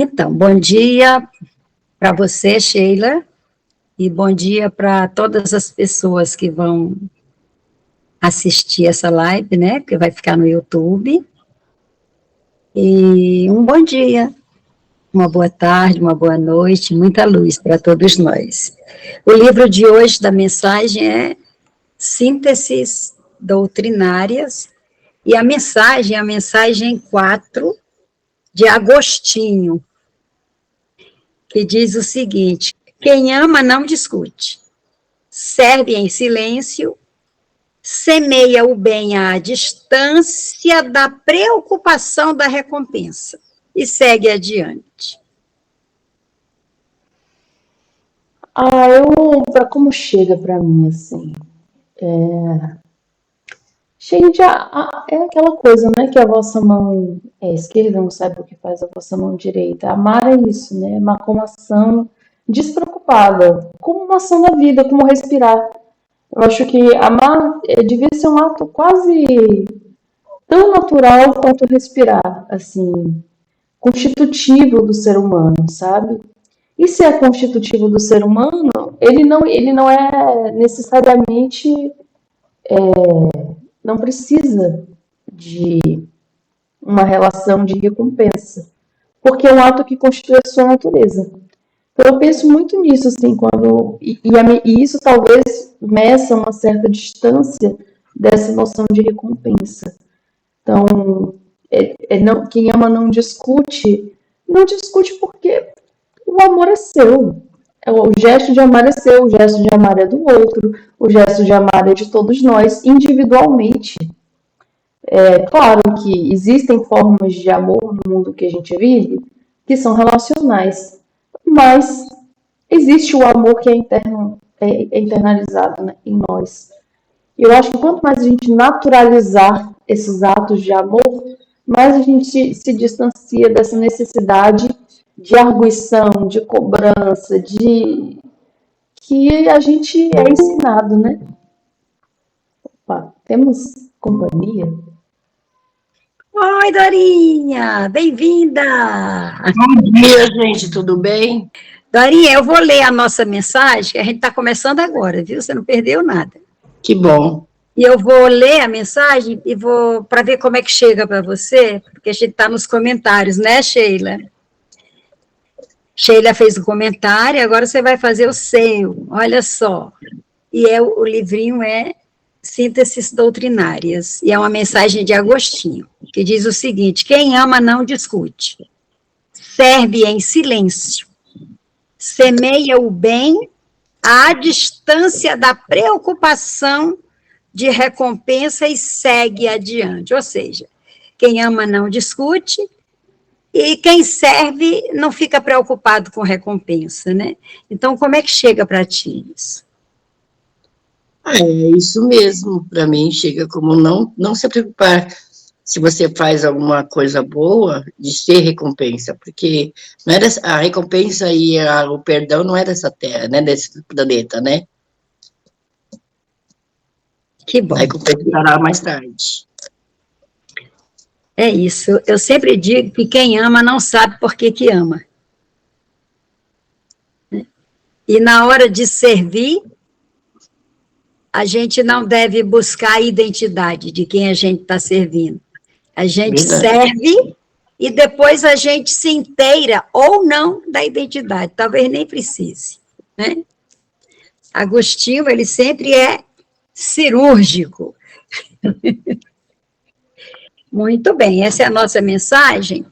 Então, bom dia para você, Sheila, e bom dia para todas as pessoas que vão assistir essa live, né, que vai ficar no YouTube. E um bom dia, uma boa tarde, uma boa noite, muita luz para todos nós. O livro de hoje da mensagem é Sínteses Doutrinárias, e a mensagem 4 de Agostinho, que diz o seguinte: quem ama não discute, serve em silêncio, semeia o bem à distância da preocupação da recompensa e segue adiante. Como chega para mim, assim, chega de, é aquela coisa, né, que a vossa mão esquerda não sabe o que faz a vossa mão direita. Amar é isso, né, amar como ação despreocupada, como uma ação da vida, como respirar. Eu acho que amar devia ser um ato quase tão natural quanto respirar, assim, constitutivo do ser humano, sabe? E se é constitutivo do ser humano, ele não é necessariamente, não precisa de uma relação de recompensa, porque é um ato que constitui a sua natureza. Então eu penso muito nisso, assim, e isso talvez meça uma certa distância dessa noção de recompensa. Então, quem ama não discute porque o amor é seu. O gesto de amar é seu, o gesto de amar é do outro, o gesto de amar é de todos nós, individualmente. É claro que existem formas de amor no mundo que a gente vive que são relacionais, mas existe o amor que é internalizado, né, em nós. E eu acho que quanto mais a gente naturalizar esses atos de amor, mais a gente se distancia dessa necessidade de arguição, de cobrança, que a gente é ensinado, né? Opa, temos companhia? Oi, Dorinha, bem-vinda! Bom dia, gente, tudo bem? Dorinha, eu vou ler a nossa mensagem, que a gente está começando agora, viu? Você não perdeu nada. Que bom. E eu vou ler a mensagem e vou para ver como é que chega para você, porque a gente está nos comentários, né, Sheila? Sheila fez um comentário, agora você vai fazer o seu, olha só. E o livrinho é Sínteses Doutrinárias, e é uma mensagem de Agostinho, que diz o seguinte: quem ama não discute, serve em silêncio, semeia o bem à distância da preocupação de recompensa e segue adiante. Ou seja, quem ama não discute e quem serve não fica preocupado com recompensa, né? Então, como é que chega para ti isso? É isso mesmo, para mim chega como não se preocupar se você faz alguma coisa boa de ter recompensa, porque não era, a recompensa e o perdão não é dessa terra, né, desse planeta, né? Que bom. A recompensa estará mais tarde. É isso. Eu sempre digo que quem ama não sabe por que ama. E na hora de servir, a gente não deve buscar a identidade de quem a gente está servindo. A gente serve e depois a gente se inteira ou não da identidade. Talvez nem precise, né? Agostinho, ele sempre é cirúrgico. Muito bem, essa é a nossa mensagem.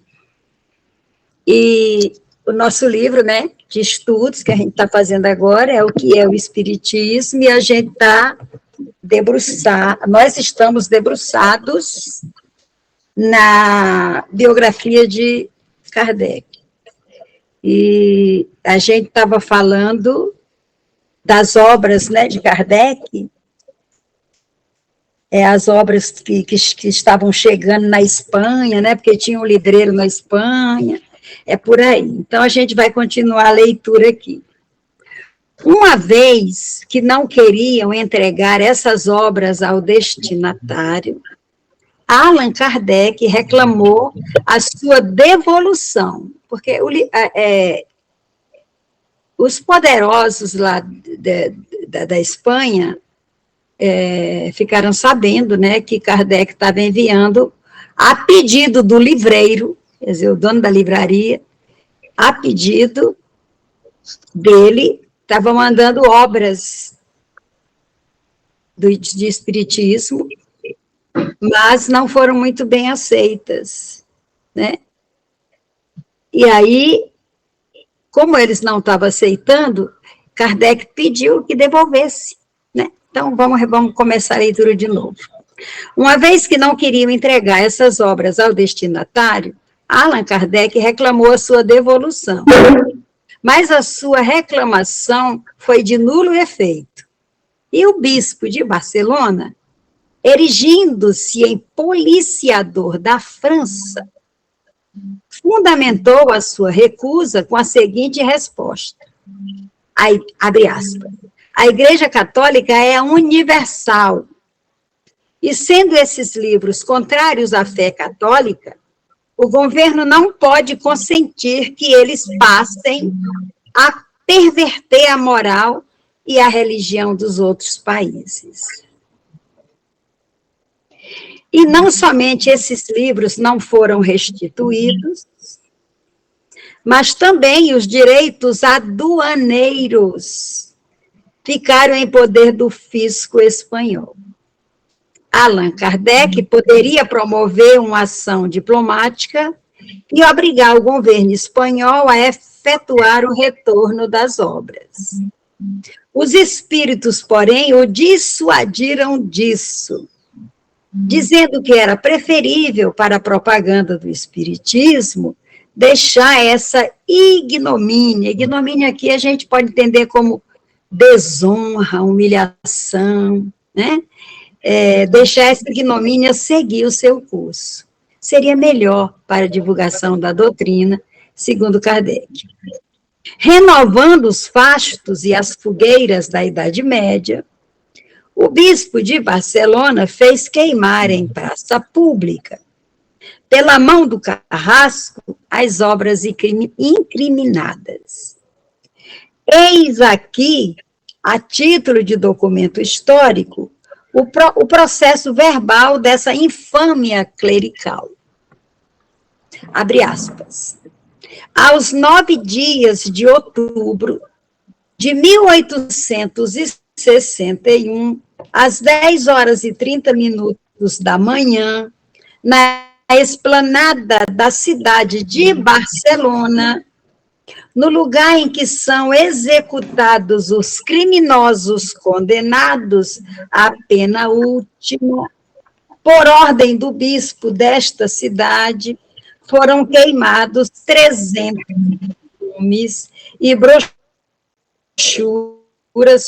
E o nosso livro, né, de estudos que a gente está fazendo agora é o que é o Espiritismo, e a gente está nós estamos debruçados na biografia de Kardec. E a gente estava falando das obras, né, de Kardec, as obras que estavam chegando na Espanha, né, porque tinha um livreiro na Espanha, por aí. Então, a gente vai continuar a leitura aqui. Uma vez que não queriam entregar essas obras ao destinatário, Allan Kardec reclamou a sua devolução porque os poderosos lá da Espanha ficaram sabendo, né, que Kardec estava enviando, a pedido do livreiro, quer dizer, o dono da livraria, a pedido dele, estava mandando obras de espiritismo, mas não foram muito bem aceitas, né? E aí, como eles não estavam aceitando, Kardec pediu que devolvesse, né? Então, vamos começar a leitura de novo. Uma vez que não queriam entregar essas obras ao destinatário, Allan Kardec reclamou a sua devolução, mas a sua reclamação foi de nulo efeito. E o bispo de Barcelona, erigindo-se em policiador da França, fundamentou a sua recusa com a seguinte resposta, abre aspas, a Igreja Católica é universal, e sendo esses livros contrários à fé católica, o governo não pode consentir que eles passem a perverter a moral e a religião dos outros países. E não somente esses livros não foram restituídos, mas também os direitos aduaneiros ficaram em poder do fisco espanhol. Allan Kardec poderia promover uma ação diplomática e obrigar o governo espanhol a efetuar o retorno das obras. Os espíritos, porém, o dissuadiram disso, dizendo que era preferível para a propaganda do espiritismo deixar essa ignomínia. Ignomínia aqui a gente pode entender como desonra, humilhação, né? Deixar essa ignomínia seguir o seu curso. Seria melhor para a divulgação da doutrina, segundo Kardec. Renovando os fastos e as fogueiras da Idade Média, o bispo de Barcelona fez queimar em praça pública, pela mão do Carrasco, as obras incriminadas. Eis aqui, a título de documento histórico, o processo verbal dessa infâmia clerical. Abre aspas. Aos 9 dias de outubro de 1861, às 10 horas e 30 minutos da manhã, na esplanada da cidade de Barcelona, no lugar em que são executados os criminosos condenados à pena última, por ordem do bispo desta cidade, foram queimados 300 filmes e brochuras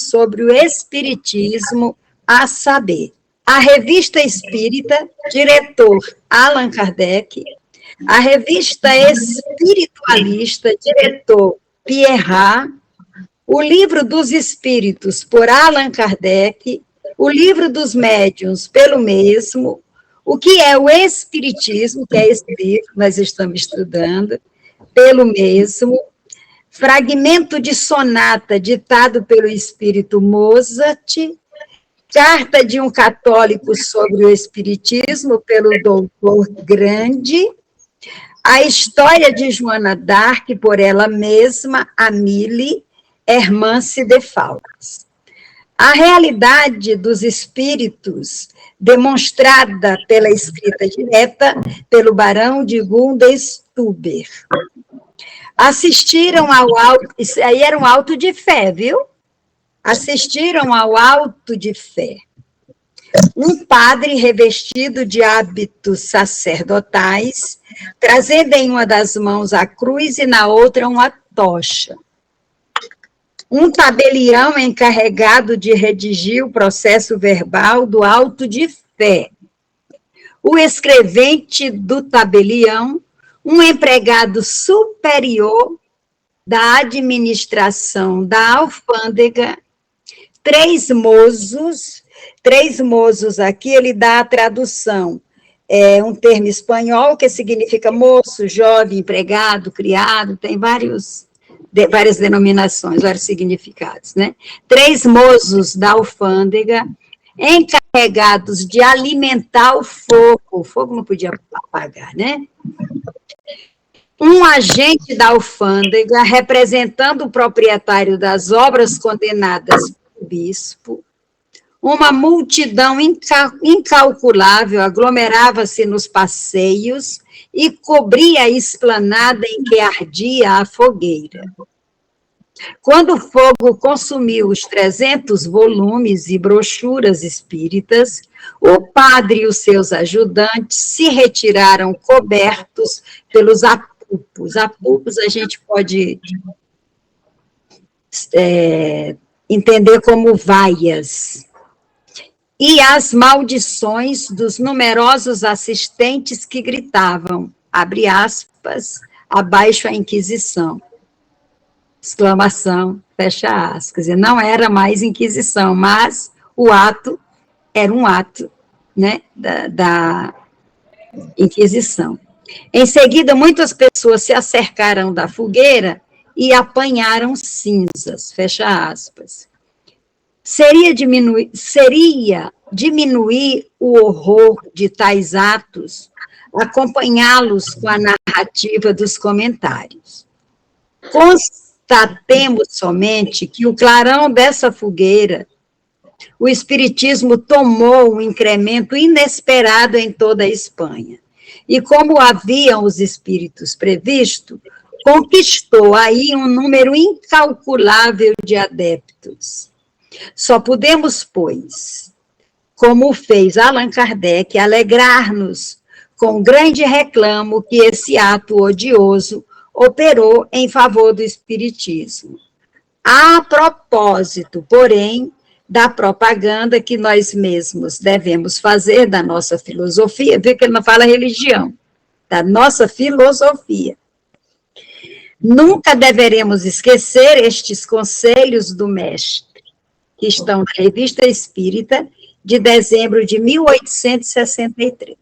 sobre o espiritismo, a saber, a Revista Espírita, diretor Allan Kardec, a Revista Espiritualista, diretor Pierrat, o Livro dos Espíritos, por Allan Kardec, o Livro dos Médiuns, pelo mesmo, o que é o Espiritismo, que é esse livro que nós estamos estudando, pelo mesmo, fragmento de sonata ditado pelo Espírito Mozart, carta de um católico sobre o Espiritismo, pelo doutor Grande, a história de Joana d'Arc, por ela mesma, Amélie Hermance de Faucas. A realidade dos espíritos, demonstrada pela escrita direta pelo barão de Gundestuber. Assistiram ao auto, isso aí era um auto de fé, viu? Assistiram ao auto de fé. Um padre revestido de hábitos sacerdotais, trazendo em uma das mãos a cruz e na outra uma tocha. Um tabelião encarregado de redigir o processo verbal do auto de fé. O escrevente do tabelião, um empregado superior da administração da alfândega, 3 mozos aqui ele dá a tradução, é um termo espanhol que significa moço, jovem, empregado, criado, tem várias denominações, vários significados, né? 3 mozos da alfândega encarregados de alimentar o fogo não podia apagar, né? Um agente da alfândega, representando o proprietário das obras condenadas pelo bispo, uma multidão incalculável aglomerava-se nos passeios e cobria a esplanada em que ardia a fogueira. Quando o fogo consumiu os 300 volumes e brochuras espíritas, o padre e os seus ajudantes se retiraram cobertos pelos apupos. Apupos a gente pode entender como vaias. E as maldições dos numerosos assistentes que gritavam, abre aspas, abaixo a Inquisição. Exclamação, fecha aspas. Quer dizer, não era mais Inquisição, mas o ato era um ato, né, da Inquisição. Em seguida, muitas pessoas se acercaram da fogueira e apanharam cinzas, fecha aspas. Seria diminuir o horror de tais atos, acompanhá-los com a narrativa dos comentários. Constatemos somente que o clarão dessa fogueira, o espiritismo tomou um incremento inesperado em toda a Espanha. E como haviam os espíritos previsto, conquistou aí um número incalculável de adeptos. Só podemos, pois, como fez Allan Kardec, alegrar-nos com grande reclamo que esse ato odioso operou em favor do espiritismo. A propósito, porém, da propaganda que nós mesmos devemos fazer da nossa filosofia, vê que ele não fala religião, da nossa filosofia. Nunca deveremos esquecer estes conselhos do mestre, que estão na Revista Espírita, de dezembro de 1863.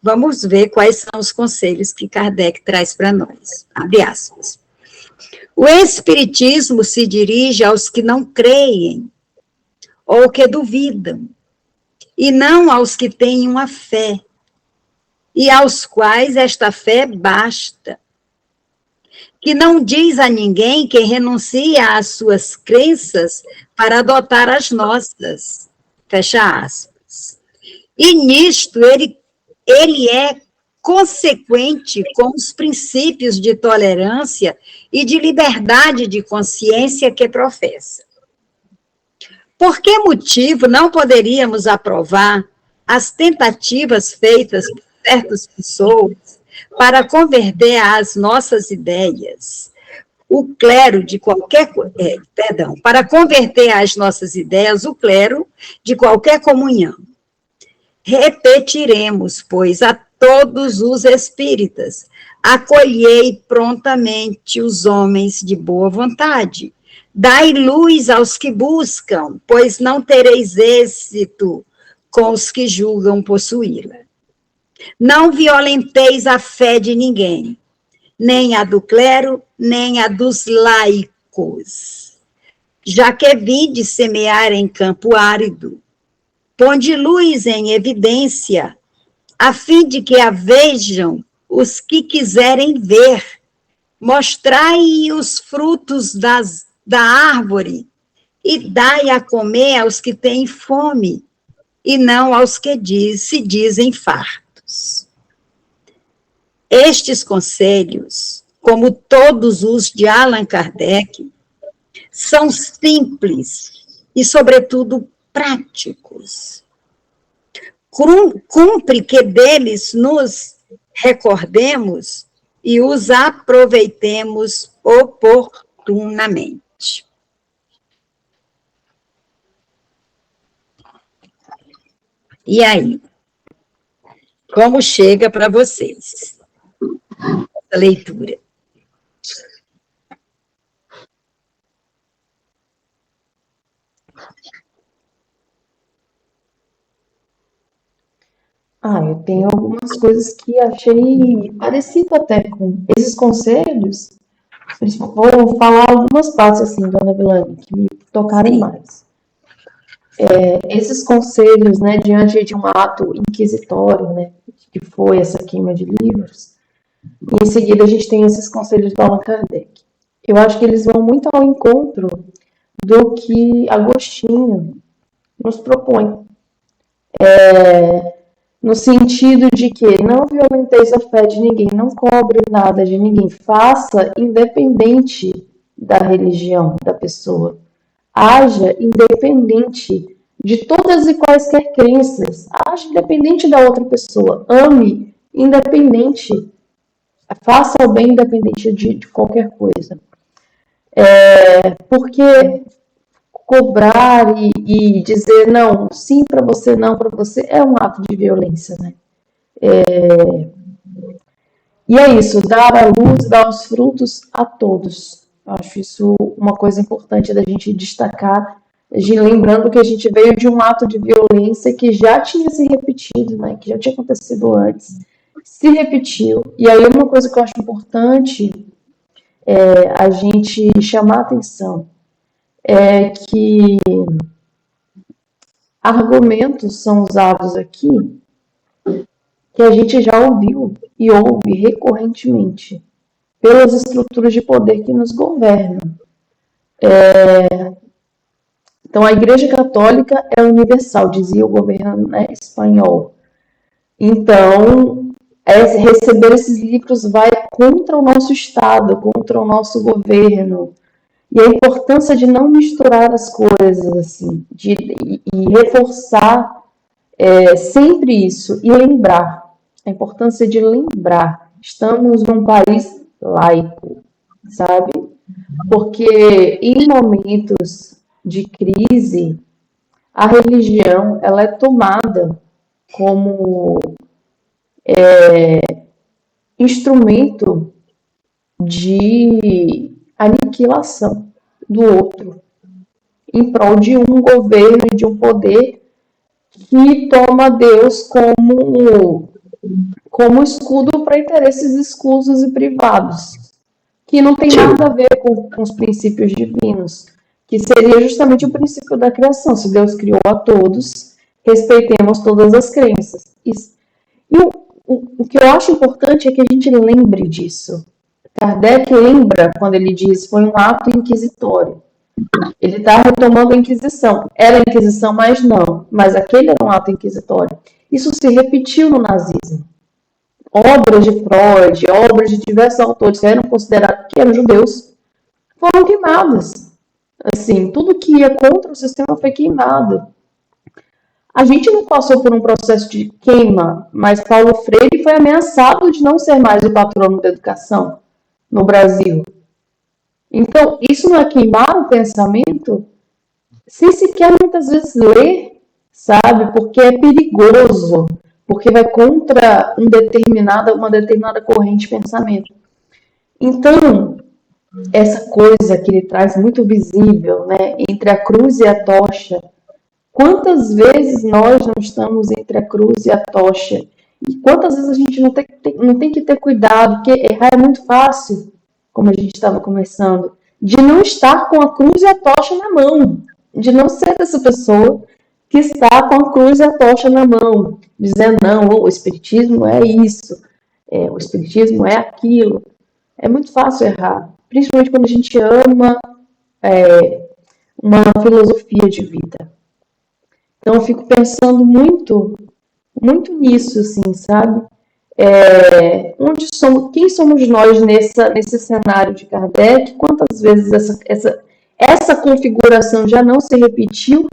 Vamos ver quais são os conselhos que Kardec traz para nós. Abre aspas. O Espiritismo se dirige aos que não creem ou que duvidam, e não aos que têm uma fé, e aos quais esta fé basta, que não diz a ninguém que renuncia às suas crenças para adotar as nossas, fecha aspas. E nisto ele é consequente com os princípios de tolerância e de liberdade de consciência que professa. Por que motivo não poderíamos aprovar as tentativas feitas por certas pessoas para converter às nossas ideias o clero de qualquer, para converter às nossas ideias o clero de qualquer comunhão? Repetiremos, pois, a todos os espíritas, acolhei prontamente os homens de boa vontade, dai luz aos que buscam, pois não tereis êxito com os que julgam possuí-la. Não violenteis a fé de ninguém, nem a do clero, nem a dos laicos, já que vinde semear em campo árido, ponde luz em evidência, a fim de que a vejam os que quiserem ver, mostrai os frutos da árvore, e dai a comer aos que têm fome, e não aos que se dizem fartos. Estes conselhos, como todos os de Allan Kardec, são simples e, sobretudo, práticos. Cumpre que deles nos recordemos e os aproveitemos oportunamente. E aí? Como chega para vocês essa leitura? eu tenho algumas coisas que achei parecido até com esses conselhos. Vou falar algumas partes, assim, dona Vilane, que me tocaram Sim. mais. Esses conselhos, né, diante de um ato inquisitório, né, que foi essa queima de livros, e em seguida a gente tem esses conselhos do Allan Kardec. Eu acho que eles vão muito ao encontro do que Agostinho nos propõe, no sentido de que não violenteis a fé de ninguém, não cobre nada de ninguém, faça independente da religião da pessoa, haja independente de todas e quaisquer crenças, haja independente da outra pessoa, ame independente, faça o bem independente de qualquer coisa. Porque cobrar e dizer não, sim para você, não para você, é um ato de violência, né? E é isso, dar a luz, dar os frutos a todos. Acho isso uma coisa importante da gente destacar, lembrando que a gente veio de um ato de violência que já tinha se repetido, né? Que já tinha acontecido antes, se repetiu. E aí uma coisa que eu acho importante é a gente chamar a atenção é que argumentos são usados aqui que a gente já ouviu e ouve recorrentemente pelas estruturas de poder que nos governam. Então, a Igreja Católica é universal, dizia o governo, né, espanhol. Então, receber esses livros vai contra o nosso Estado, contra o nosso governo. E a importância de não misturar as coisas, assim, e reforçar sempre isso, e lembrar. A importância de lembrar. Estamos num país laico, sabe? Porque em momentos de crise, a religião ela é tomada como instrumento de aniquilação do outro, em prol de um governo e de um poder que toma Deus como escudo para interesses escusos e privados, que não tem nada a ver com os princípios divinos, que seria justamente o princípio da criação. Se Deus criou a todos, respeitemos todas as crenças. E o que eu acho importante é que a gente lembre disso. Kardec lembra quando ele diz foi um ato inquisitório. Ele está retomando a Inquisição. Era a Inquisição, mas não. Mas aquele era um ato inquisitório. Isso se repetiu no nazismo. Obras de Freud, obras de diversos autores que eram considerados que eram judeus, foram queimadas. Assim, tudo que ia contra o sistema foi queimado. A gente não passou por um processo de queima, mas Paulo Freire foi ameaçado de não ser mais o patrono da educação no Brasil. Então, isso não é queimar o pensamento? Se sequer muitas vezes ler, sabe? Porque é perigoso, porque vai contra uma determinada corrente de pensamento. Então, essa coisa que ele traz muito visível, né, entre a cruz e a tocha, quantas vezes nós não estamos entre a cruz e a tocha? E quantas vezes a gente não tem que ter cuidado, porque errar é muito fácil, como a gente estava conversando, de não estar com a cruz e a tocha na mão, de não ser essa pessoa que está com a cruz e a tocha na mão, dizendo, não, o espiritismo é isso, o espiritismo é aquilo. É muito fácil errar, principalmente quando a gente ama uma filosofia de vida. Então, eu fico pensando muito nisso, assim, sabe? Quem somos nós nesse cenário de Kardec? Quantas vezes essa configuração já não se repetiu?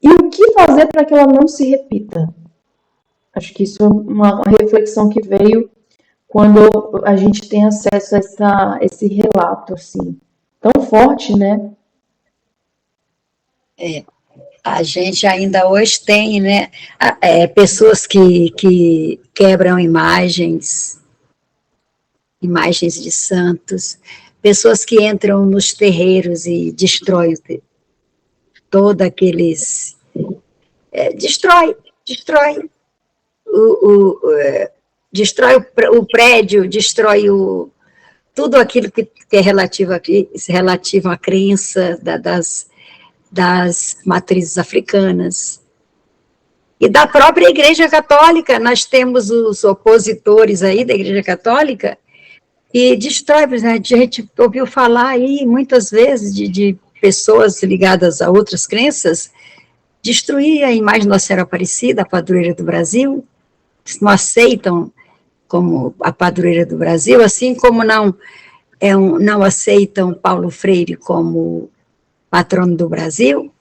E o que fazer para que ela não se repita? Acho que isso é uma reflexão que veio quando a gente tem acesso a esse relato, assim, tão forte, né? A gente ainda hoje tem, né, pessoas que quebram imagens de santos, pessoas que entram nos terreiros e destroem todo aqueles... destrói destrói o prédio, destrói tudo aquilo que é relativo à crença das matrizes africanas. E da própria Igreja Católica, nós temos os opositores aí da Igreja Católica, e destrói, por exemplo, a gente ouviu falar aí muitas vezes de pessoas ligadas a outras crenças, destruir a imagem de Nossa Senhora Aparecida, a padroeira do Brasil, não aceitam como a padroeira do Brasil, assim como não aceitam Paulo Freire como patrono do Brasil.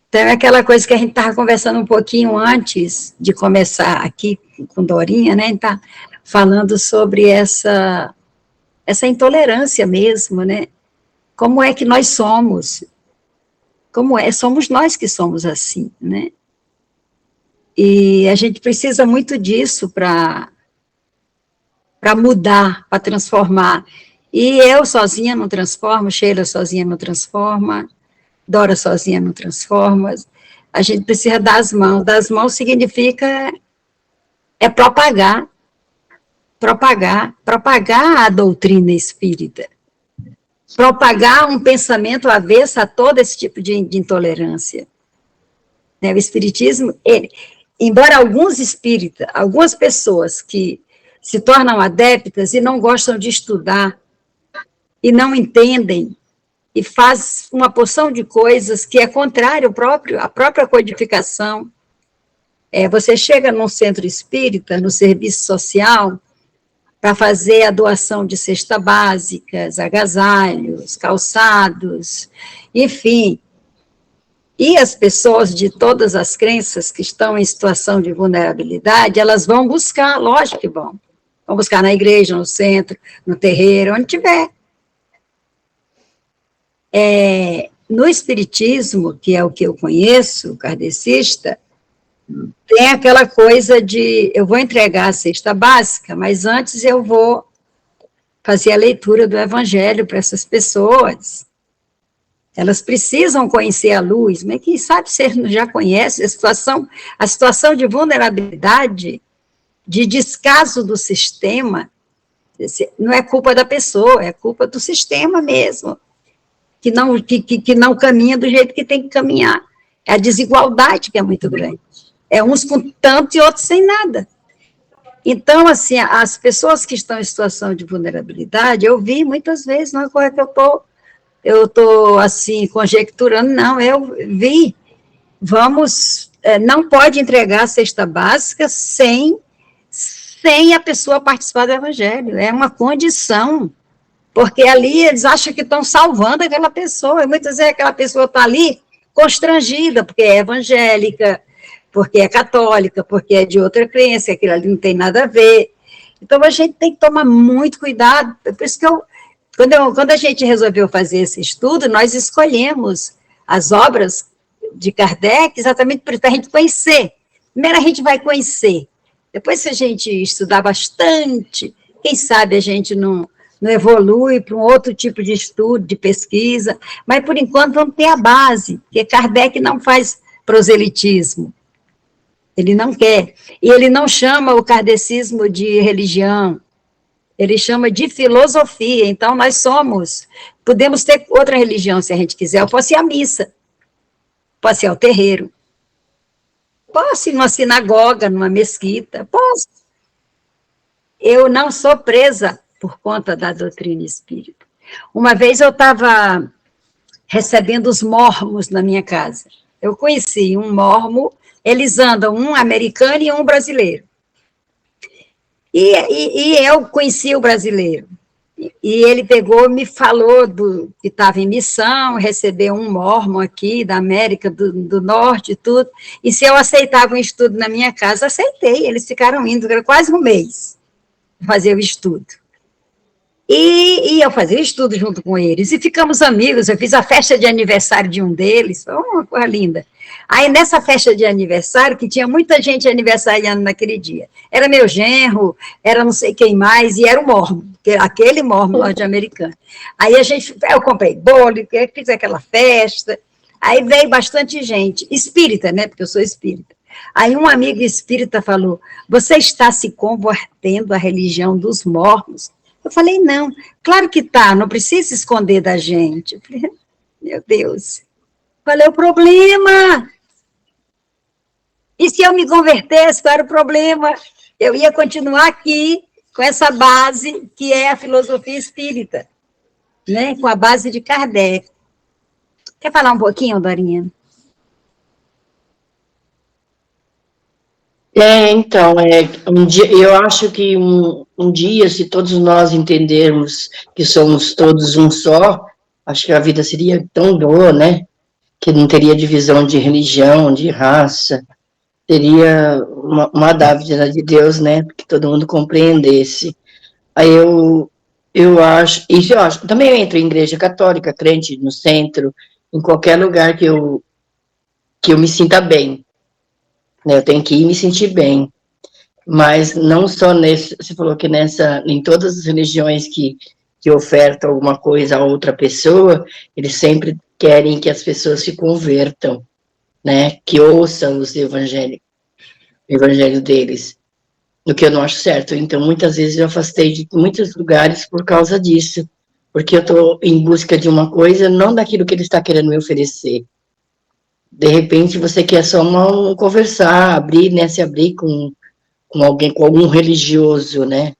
Então, é aquela coisa que a gente estava conversando um pouquinho antes de começar aqui com Dorinha, né? Tá falando sobre essa intolerância mesmo, né? Como é que nós somos? Somos nós que somos assim, né? E a gente precisa muito disso para mudar, para transformar. E eu sozinha não transformo, Sheila sozinha não transforma, Dora sozinha não transforma. A gente precisa das mãos. Das mãos significa propagar a doutrina espírita, propagar um pensamento avesso a todo esse tipo de intolerância. O espiritismo, embora algumas pessoas que se tornam adeptas e não gostam de estudar, e não entendem, e faz uma porção de coisas que é contrário à própria codificação. Você chega num centro espírita, no serviço social, para fazer a doação de cesta básicas, agasalhos, calçados, enfim. E as pessoas de todas as crenças que estão em situação de vulnerabilidade, elas vão buscar, lógico que vão. Vão buscar na igreja, no centro, no terreiro, onde tiver. No espiritismo, que é o que eu conheço, o kardecista, tem aquela coisa de, eu vou entregar a cesta básica, mas antes eu vou fazer a leitura do evangelho para essas pessoas. Elas precisam conhecer a luz, mas quem sabe você já conhece a situação de vulnerabilidade, de descaso do sistema, não é culpa da pessoa, é culpa do sistema mesmo, que não caminha do jeito que tem que caminhar. É a desigualdade que é muito grande. Uns com tanto e outros sem nada. Então, assim, as pessoas que estão em situação de vulnerabilidade, eu vi muitas vezes, não é coisa que eu estou, assim, conjecturando, não, eu vi, não pode entregar a cesta básica sem a pessoa participar do evangelho, é uma condição, porque ali eles acham que estão salvando aquela pessoa, e muitas vezes aquela pessoa está ali constrangida, porque é evangélica, porque é católica, porque é de outra crença, aquilo ali não tem nada a ver. Então, a gente tem que tomar muito cuidado. Por isso que quando a gente resolveu fazer esse estudo, nós escolhemos as obras de Kardec exatamente para a gente conhecer. Primeiro a gente vai conhecer. Depois, se a gente estudar bastante, quem sabe a gente não evolui para um outro tipo de estudo, de pesquisa, mas, por enquanto, vamos ter a base, porque Kardec não faz proselitismo. Ele não quer. E ele não chama o kardecismo de religião, ele chama de filosofia. Então, nós podemos ter outra religião, se a gente quiser. Eu posso ir à missa, posso ir ao terreiro, posso ir numa sinagoga, numa mesquita, posso. Eu não sou presa por conta da doutrina espírita. Uma vez eu estava recebendo os mormos na minha casa. Eu conheci um mormo. Eles andam, um americano e um brasileiro. E eu conheci o brasileiro. E ele me falou que estava em missão, recebeu um mormon aqui, da América do Norte e tudo, e se eu aceitava um estudo na minha casa, aceitei. Eles ficaram indo, era quase um mês, fazer o estudo. E eu fazia estudo junto com eles, e ficamos amigos. Eu fiz a festa de aniversário de um deles, foi uma coisa linda. Aí, nessa festa de aniversário, que tinha muita gente aniversariando naquele dia, era meu genro, era não sei quem mais, e era o mormon, aquele mormon norte-americano. Aí eu comprei bolo, fiz aquela festa, aí veio bastante gente, espírita, né, porque eu sou espírita. Aí um amigo espírita falou, você está se convertendo à religião dos mormons? Eu falei, não, claro que tá, não precisa esconder da gente. Eu falei, meu Deus, qual é o problema? E se eu me convertesse, qual era o problema? Eu ia continuar aqui com essa base que é a filosofia espírita, né? Com a base de Kardec. Quer falar um pouquinho, Dorinha? Então, eu acho que um dia, se todos nós entendermos que somos todos um só, acho que a vida seria tão boa, né? Que não teria divisão de religião, de raça, teria uma dádiva de Deus, né? Que todo mundo compreendesse. Aí eu acho, também eu entro em igreja católica, crente, no centro, em qualquer lugar que eu me sinta bem, né? Eu tenho que ir me sentir bem. Mas não só nesse, você falou que em todas as religiões que ofertam alguma coisa a outra pessoa, eles sempre querem que as pessoas se convertam, né, que ouçam o evangelho deles, o que eu não acho certo. Então, muitas vezes eu afastei de muitos lugares por causa disso, porque eu estou em busca de uma coisa, não daquilo que ele está querendo me oferecer. De repente, você quer só conversar, abrir, né, se abrir com alguém, com algum religioso, né?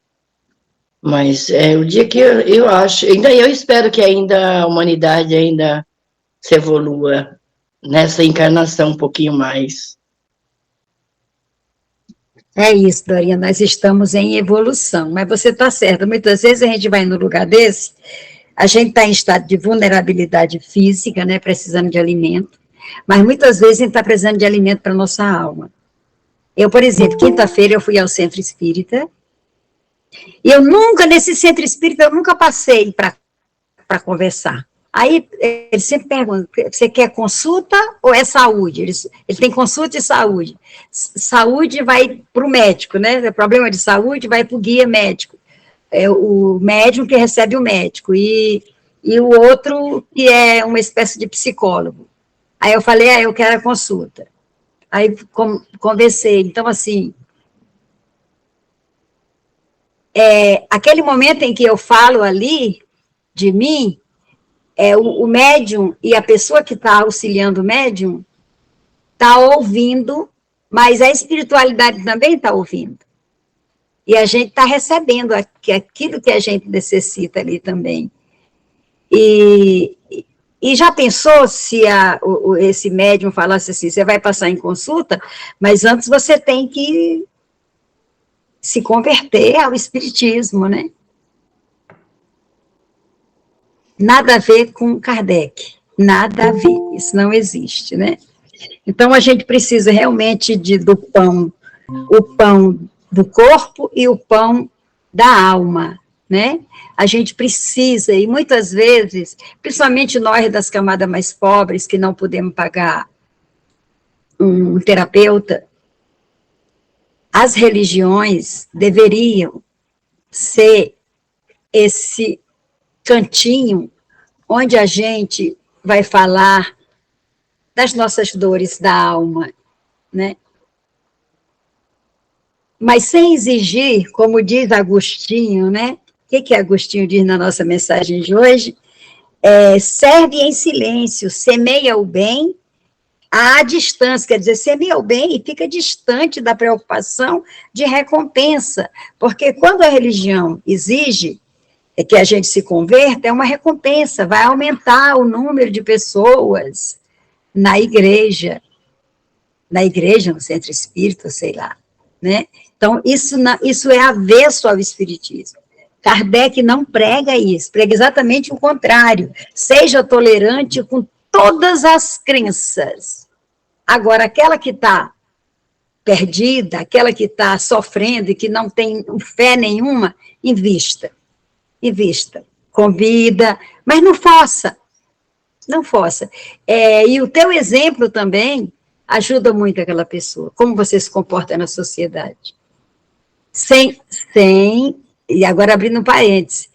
Mas o dia que eu acho, eu espero que ainda a humanidade ainda se evolua nessa encarnação um pouquinho mais. É isso, Dorinha, nós estamos em evolução, mas você está certa, muitas vezes a gente vai no lugar desse, a gente está em estado de vulnerabilidade física, né, precisando de alimento, mas muitas vezes a gente está precisando de alimento para a nossa alma. Eu, por exemplo, quinta-feira eu fui ao centro espírita, e eu nunca, nesse centro espírita, eu nunca passei para conversar. Aí, ele sempre pergunta, você quer consulta ou é saúde? Ele tem consulta e saúde. Saúde vai para o médico, né? O problema de saúde vai para o guia médico. É o médium que recebe o médico, e o outro que é uma espécie de psicólogo. Aí eu falei, eu quero a consulta. Aí conversei. Então, assim, aquele momento em que eu falo ali de mim, o médium e a pessoa que está auxiliando o médium está ouvindo, mas a espiritualidade também está ouvindo. E a gente está recebendo aquilo que a gente necessita ali também. E já pensou se esse médium falasse assim, você vai passar em consulta, mas antes você tem que se converter ao espiritismo, né? Nada a ver com Kardec, nada a ver, isso não existe, né? Então, a gente precisa realmente do pão, o pão do corpo e o pão da alma, né? A gente precisa, e muitas vezes, principalmente nós das camadas mais pobres, que não podemos pagar um terapeuta, as religiões deveriam ser esse cantinho onde a gente vai falar das nossas dores da alma, né? Mas sem exigir, como diz Agostinho, né? O que Agostinho diz na nossa mensagem de hoje? Serve em silêncio, semeia o bem à distância, quer dizer, semeia o bem e fica distante da preocupação de recompensa, porque quando a religião exige que a gente se converta, é uma recompensa, vai aumentar o número de pessoas na igreja, no centro espírita, sei lá, né? Então, isso é avesso ao espiritismo. Kardec não prega isso, prega exatamente o contrário, seja tolerante com todas as crenças. Agora, aquela que está perdida, aquela que está sofrendo e que não tem fé nenhuma, invista, convida, mas não força. E o teu exemplo também ajuda muito aquela pessoa, como você se comporta na sociedade. E agora abrindo um parênteses,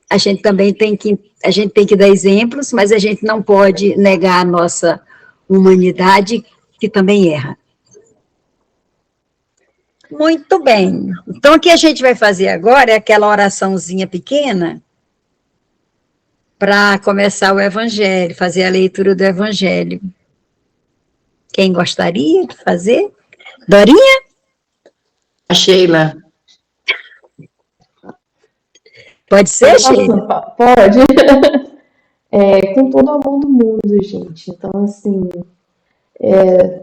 a gente também tem que dar exemplos, mas a gente não pode negar a nossa humanidade, que também erra. Muito bem. Então, o que a gente vai fazer agora é aquela oraçãozinha pequena para começar o Evangelho, fazer a leitura do Evangelho. Quem gostaria de fazer? Dorinha? A Sheila. Pode ser, Sheila? Pode. Com todo o amor do mundo, gente. Então, assim,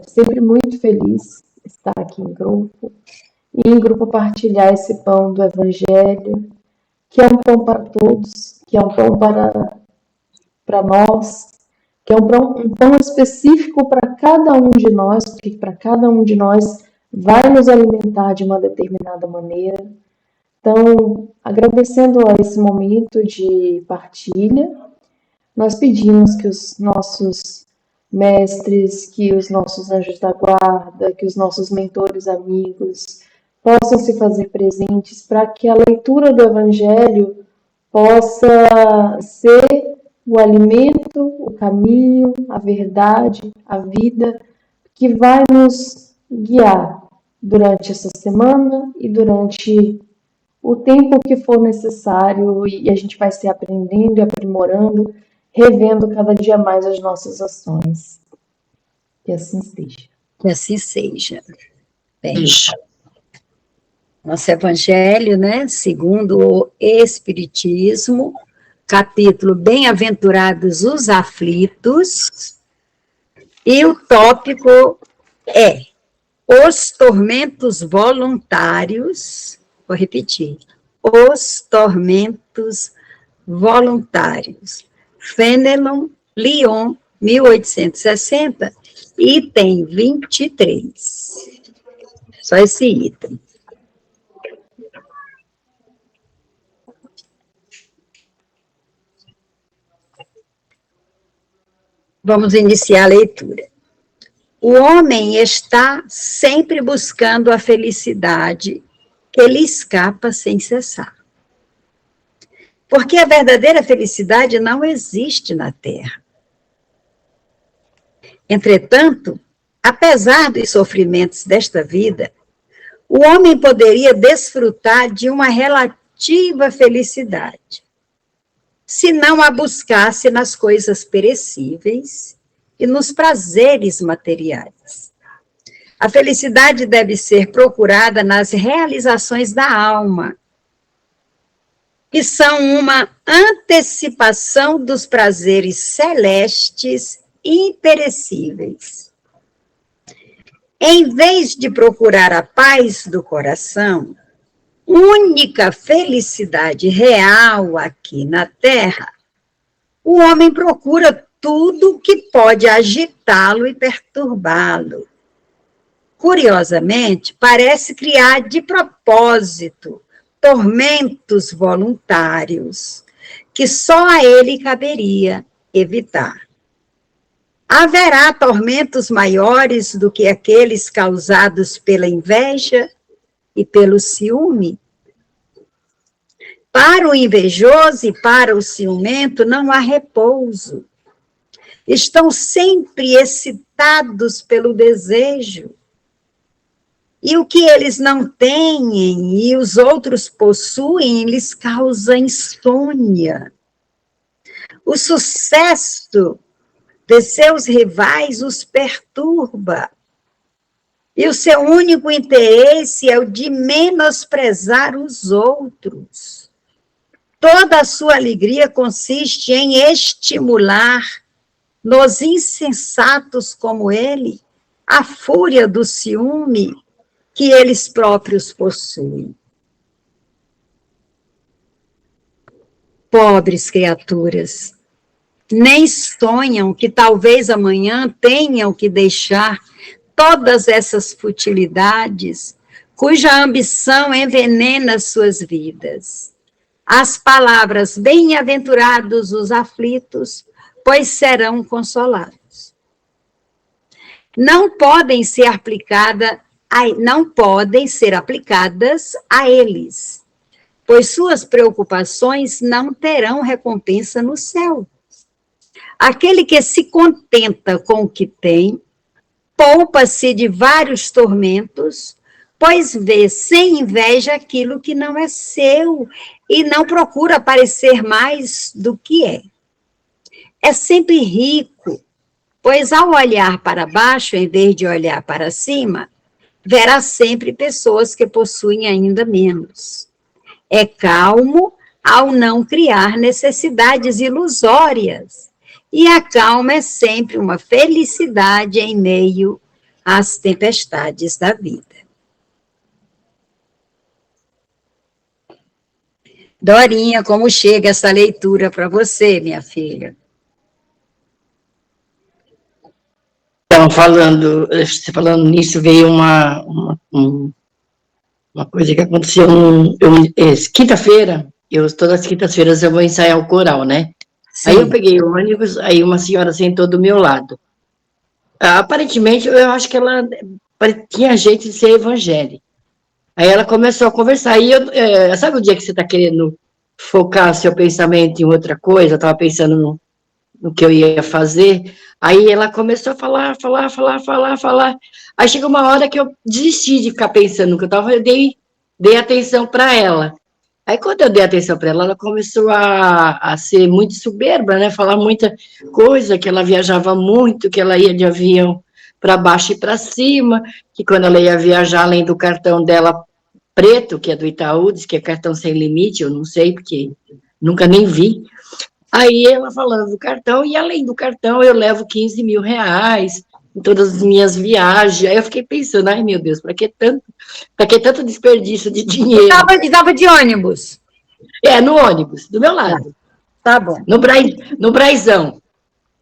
sempre muito feliz estar aqui em grupo. E em grupo partilhar esse pão do Evangelho, que é um pão para todos, que é um pão para nós, que é um pão específico para cada um de nós, porque para cada um de nós vai nos alimentar de uma determinada maneira. Então, agradecendo a esse momento de partilha, nós pedimos que os nossos mestres, que os nossos anjos da guarda, que os nossos mentores amigos possam se fazer presentes para que a leitura do Evangelho possa ser o alimento, o caminho, a verdade, a vida que vai nos guiar durante essa semana e durante o tempo que for necessário, e a gente vai se aprendendo e aprimorando, revendo cada dia mais as nossas ações. Que assim seja. Que assim seja. Bem, nosso Evangelho, né, segundo o Espiritismo, capítulo Bem-aventurados os aflitos, e o tópico é os tormentos voluntários. Vou repetir. Os tormentos voluntários. Fenelon, Lyon, 1860, item 23. Só esse item. Vamos iniciar a leitura. O homem está sempre buscando a felicidade que lhe escapa sem cessar. Porque a verdadeira felicidade não existe na Terra. Entretanto, apesar dos sofrimentos desta vida, o homem poderia desfrutar de uma relativa felicidade, se não a buscasse nas coisas perecíveis e nos prazeres materiais. A felicidade deve ser procurada nas realizações da alma, que são uma antecipação dos prazeres celestes imperecíveis. Em vez de procurar a paz do coração, única felicidade real aqui na Terra, o homem procura tudo que pode agitá-lo e perturbá-lo. Curiosamente, parece criar de propósito tormentos voluntários, que só a ele caberia evitar. Haverá tormentos maiores do que aqueles causados pela inveja e pelo ciúme? Para o invejoso e para o ciumento não há repouso. Estão sempre excitados pelo desejo. E o que eles não têm e os outros possuem, lhes causa insônia. O sucesso de seus rivais os perturba. E o seu único interesse é o de menosprezar os outros. Toda a sua alegria consiste em estimular nos insensatos como ele a fúria do ciúme que eles próprios possuem. Pobres criaturas, nem sonham que talvez amanhã tenham que deixar todas essas futilidades, cuja ambição envenena suas vidas. As palavras bem-aventurados os aflitos, pois serão consolados. Não podem ser aplicadas a eles, pois suas preocupações não terão recompensa no céu. Aquele que se contenta com o que tem, poupa-se de vários tormentos, pois vê sem inveja aquilo que não é seu e não procura parecer mais do que é. É sempre rico, pois ao olhar para baixo, em vez de olhar para cima, verá sempre pessoas que possuem ainda menos. É calmo ao não criar necessidades ilusórias, e a calma é sempre uma felicidade em meio às tempestades da vida. Dorinha, como chega essa leitura para você, minha filha? Então, você falando nisso, veio uma coisa que aconteceu quinta-feira, todas as quintas-feiras eu vou ensaiar o coral, né? Sim. Aí eu peguei o ônibus, aí uma senhora sentou do meu lado. Aparentemente, eu acho que ela tinha jeito de ser evangélica. Aí ela começou a conversar, e sabe o dia que você está querendo focar seu pensamento em outra coisa? Eu estava pensando no que eu ia fazer, aí ela começou a falar, aí chegou uma hora que eu desisti de ficar pensando no que eu dei atenção para ela. Aí quando eu dei atenção para ela, ela começou a ser muito soberba, né, falar muita coisa, que ela viajava muito, que ela ia de avião para baixo e para cima, que quando ela ia viajar, além do cartão dela preto, que é do Itaú, diz que é cartão sem limite, eu não sei, porque nunca nem vi. Aí ela falando do cartão, e além do cartão eu levo 15 mil reais em todas as minhas viagens. Aí eu fiquei pensando, ai meu Deus, para que tanto desperdício de dinheiro? Estava de ônibus? No ônibus, do meu lado. Tá bom. No Braizão.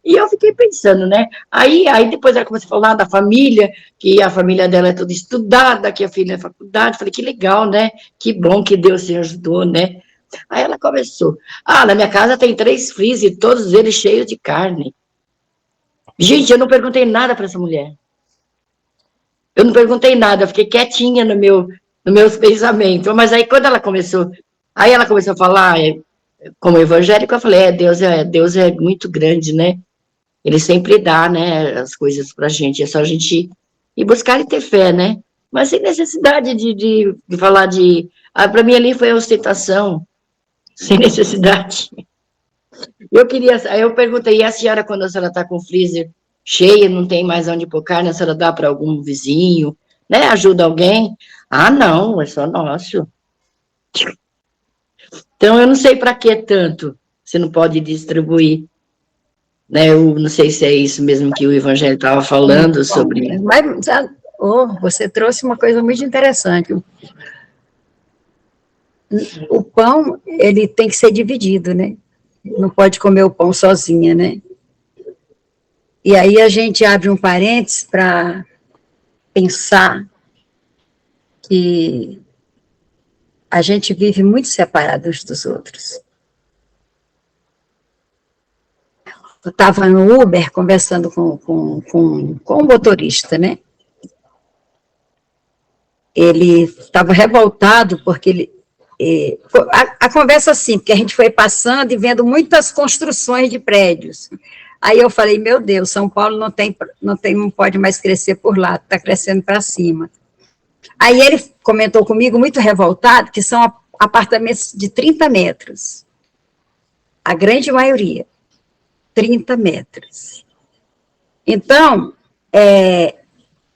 E eu fiquei pensando, né? Aí depois ela começou a falar da família, que a família dela é toda estudada, que a filha é faculdade. Falei, que legal, né? Que bom que Deus se ajudou, né? Aí ela começou, na minha casa tem 3 freezer, todos eles cheios de carne. Gente, eu não perguntei nada para essa mulher. Eu não perguntei nada, eu fiquei quietinha nos meus pensamentos. Mas aí quando ela começou a falar como evangélico, eu falei, Deus é muito grande, né? Ele sempre dá, né, as coisas pra gente, é só a gente ir buscar e ter fé, né? Mas sem necessidade de falar para mim ali foi a ostentação, sem necessidade. Aí eu perguntei, e a senhora, quando a senhora está com o freezer cheio, não tem mais onde pôr carne, a senhora dá para algum vizinho, né? Ajuda alguém? Não, é só nosso. Então, eu não sei para que tanto você não pode distribuir, né? Eu não sei se é isso mesmo que o Evangelho estava falando sobre... Mas, você trouxe uma coisa muito interessante. O pão, ele tem que ser dividido, né? Não pode comer o pão sozinha, né? E aí a gente abre um parênteses para pensar que a gente vive muito separados dos outros. Eu estava no Uber conversando com um motorista, né? Ele estava revoltado porque a conversa assim, porque a gente foi passando e vendo muitas construções de prédios. Aí eu falei, meu Deus, São Paulo não pode mais crescer por lá, está crescendo para cima. Aí ele comentou comigo, muito revoltado, que são apartamentos de 30 metros. A grande maioria, 30 metros. Então,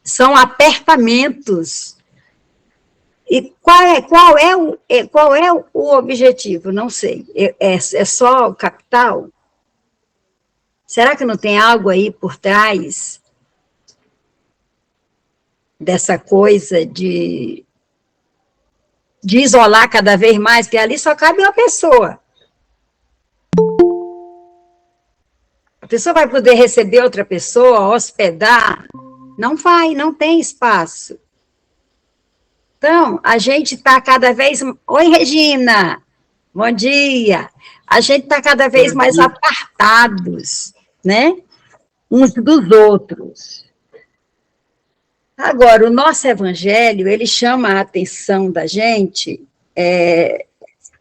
são apertamentos. E qual é o objetivo? Não sei. É só o capital? Será que não tem algo aí por trás dessa coisa de isolar cada vez mais, porque ali só cabe uma pessoa. A pessoa vai poder receber outra pessoa, hospedar? Não vai, não tem espaço. Então, a gente está cada vez... Oi, Regina! Bom dia! A gente está cada vez mais apartados, né? Uns dos outros. Agora, o nosso evangelho, ele chama a atenção da gente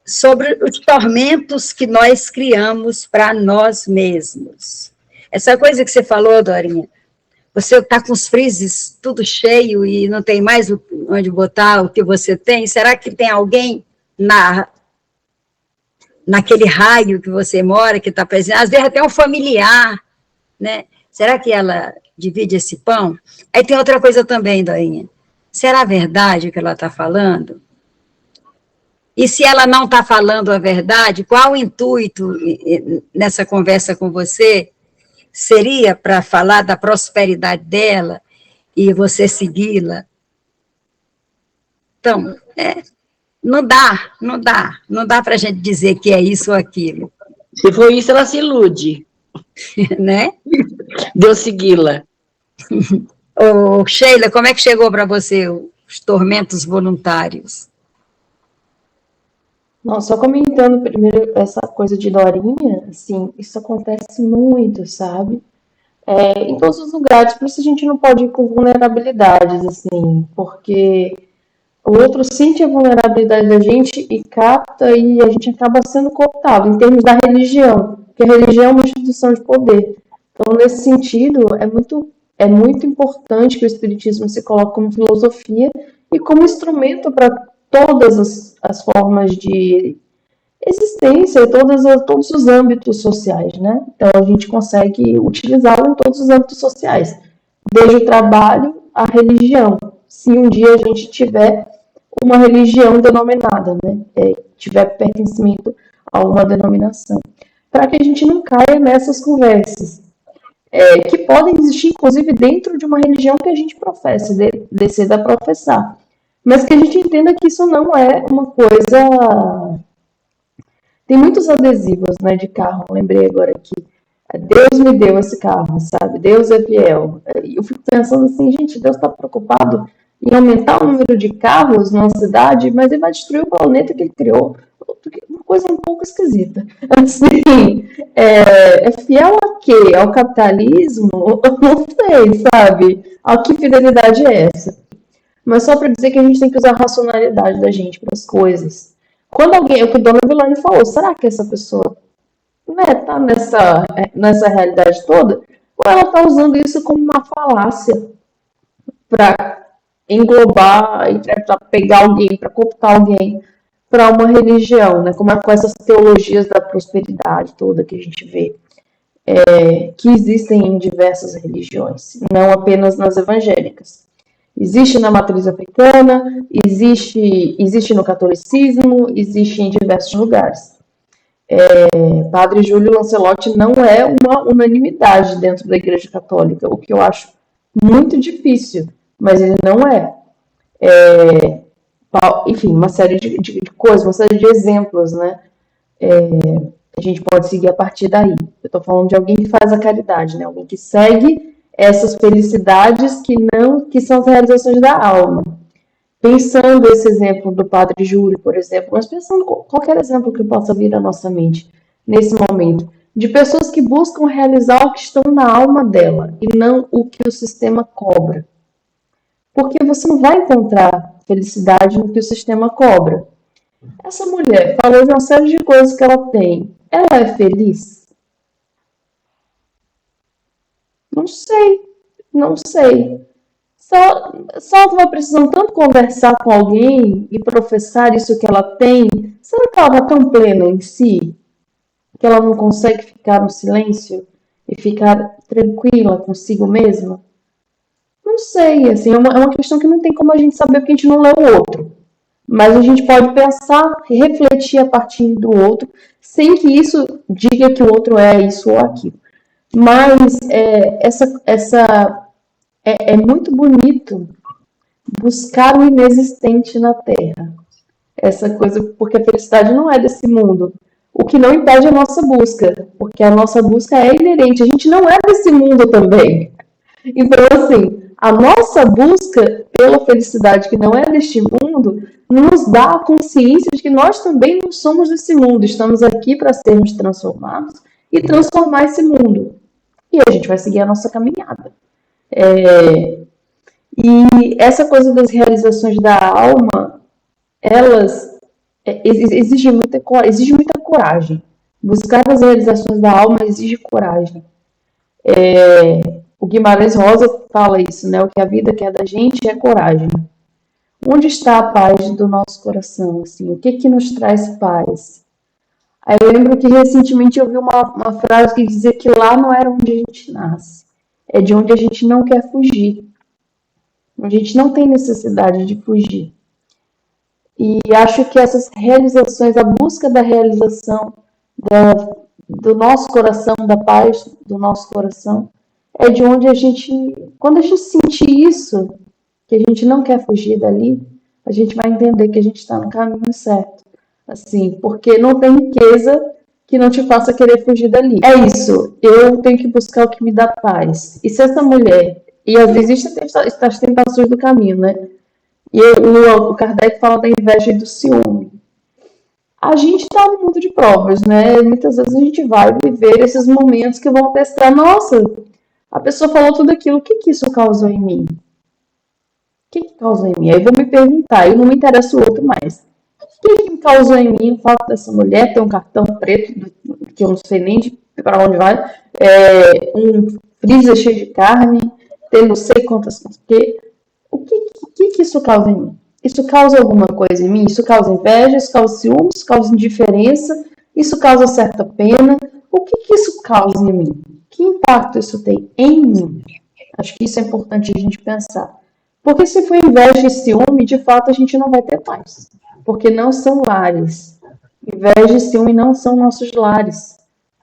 sobre os tormentos que nós criamos para nós mesmos. Essa coisa que você falou, Dorinha, Você está com os freezes tudo cheio e não tem mais onde botar o que você tem? Será que tem alguém naquele raio que você mora, que está presente? Às vezes até um familiar, né? Será que ela divide esse pão? Aí tem outra coisa também, Doinha. Será verdade o que ela está falando? E se ela não está falando a verdade, qual o intuito nessa conversa com você? Seria para falar da prosperidade dela e você segui-la? Então, não dá para a gente dizer que é isso ou aquilo. Se for isso, ela se ilude. Né? De eu segui-la. Ô, Sheila, como é que chegou para você os tormentos voluntários? Não, só comentando primeiro essa coisa de Dorinha, assim, isso acontece muito, sabe? Em todos os lugares, por isso a gente não pode ir com vulnerabilidades, assim, porque o outro sente a vulnerabilidade da gente e capta e a gente acaba sendo cooptado, em termos da religião, porque a religião é uma instituição de poder. Então, nesse sentido, é muito importante que o Espiritismo se coloque como filosofia e como instrumento para todas as formas de existência, todos os âmbitos sociais, né? Então, a gente consegue utilizá-lo em todos os âmbitos sociais, desde o trabalho à religião. Se um dia a gente tiver uma religião denominada, né? Tiver pertencimento a uma denominação. Para que a gente não caia nessas conversas, que podem existir, inclusive, dentro de uma religião que a gente professa, decida a professar. Mas que a gente entenda que isso não é uma coisa... Tem muitos adesivos, né, de carro, lembrei agora aqui. Deus me deu esse carro, sabe? Deus é fiel. E eu fico pensando assim, gente, Deus está preocupado em aumentar o número de carros na cidade, mas ele vai destruir o planeta que ele criou. Uma coisa um pouco esquisita. Assim, é fiel a quê? Ao capitalismo? Não sei, sabe? A que fidelidade é essa? Mas só para dizer que a gente tem que usar a racionalidade da gente para as coisas. Quando alguém, é o que a dona Vilane falou, será que essa pessoa, né, tá nessa realidade toda? Ou ela está usando isso como uma falácia para englobar e para pegar alguém, para cooptar alguém para uma religião, né? Como com essas teologias da prosperidade toda que a gente vê, que existem em diversas religiões, não apenas nas evangélicas. Existe na matriz africana, existe no catolicismo, existe em diversos lugares. Padre Júlio Lancelotti não é uma unanimidade dentro da Igreja Católica, o que eu acho muito difícil, mas ele não é. Enfim, uma série de coisas, uma série de exemplos, né? A gente pode seguir a partir daí. Eu estou falando de alguém que faz a caridade, né? Alguém que segue essas felicidades que são as realizações da alma. Pensando esse exemplo do Padre Júlio, por exemplo, mas pensando qualquer exemplo que possa vir à nossa mente nesse momento, de pessoas que buscam realizar o que estão na alma dela e não o que o sistema cobra. Porque você não vai encontrar felicidade no que o sistema cobra. Essa mulher falou de uma série de coisas que ela tem. Ela é feliz? Não sei. Se ela estava precisando tanto conversar com alguém e professar isso que ela tem, será que ela está tão plena em si que ela não consegue ficar no silêncio e ficar tranquila consigo mesma? Não sei, assim, é uma questão que não tem como a gente saber porque a gente não lê o outro. Mas a gente pode pensar, refletir a partir do outro, sem que isso diga que o outro é isso ou aquilo. Mas é muito bonito buscar o inexistente na Terra. Essa coisa, porque a felicidade não é desse mundo. O que não impede a nossa busca, porque a nossa busca é inerente. A gente não é desse mundo também. Então, assim, a nossa busca pela felicidade que não é deste mundo nos dá a consciência de que nós também não somos desse mundo. Estamos aqui para sermos transformados e transformar esse mundo. E a gente vai seguir a nossa caminhada. E essa coisa das realizações da alma, elas exigem muita coragem. Buscar as realizações da alma exige coragem. O Guimarães Rosa fala isso, né? O que a vida quer da gente é coragem. Onde está a paz do nosso coração? Assim, o que nos traz paz? Aí eu lembro que recentemente eu vi uma frase que dizia que lá não era onde a gente nasce, é de onde a gente não quer fugir. A gente não tem necessidade de fugir. E acho que essas realizações, a busca da realização do nosso coração, da paz do nosso coração, é de onde a gente, quando a gente sentir isso, que a gente não quer fugir dali, a gente vai entender que a gente está no caminho certo. Assim, porque não tem riqueza que não te faça querer fugir dali. É isso, eu tenho que buscar o que me dá paz. E se essa mulher, e às vezes existem as tentações do caminho, né? E o Kardec fala da inveja e do ciúme. A gente está no mundo de provas, né? Muitas vezes a gente vai viver esses momentos que vão testar, nossa, a pessoa falou tudo aquilo, o que isso causou em mim? O que causou em mim? Aí eu vou me perguntar, eu não me interessa o outro mais. O que causou em mim o fato dessa mulher ter um cartão preto, que eu não sei nem para onde vai, um freezer cheio de carne, ter não sei quantas coisas. O que isso causa em mim? Isso causa alguma coisa em mim? Isso causa inveja, isso causa ciúme, isso causa indiferença, isso causa certa pena. O que isso causa em mim? Que impacto isso tem em mim? Acho que isso é importante a gente pensar. Porque se for inveja e ciúme, de fato a gente não vai ter paz. Porque não são lares. Inveja e ciúme não são nossos lares.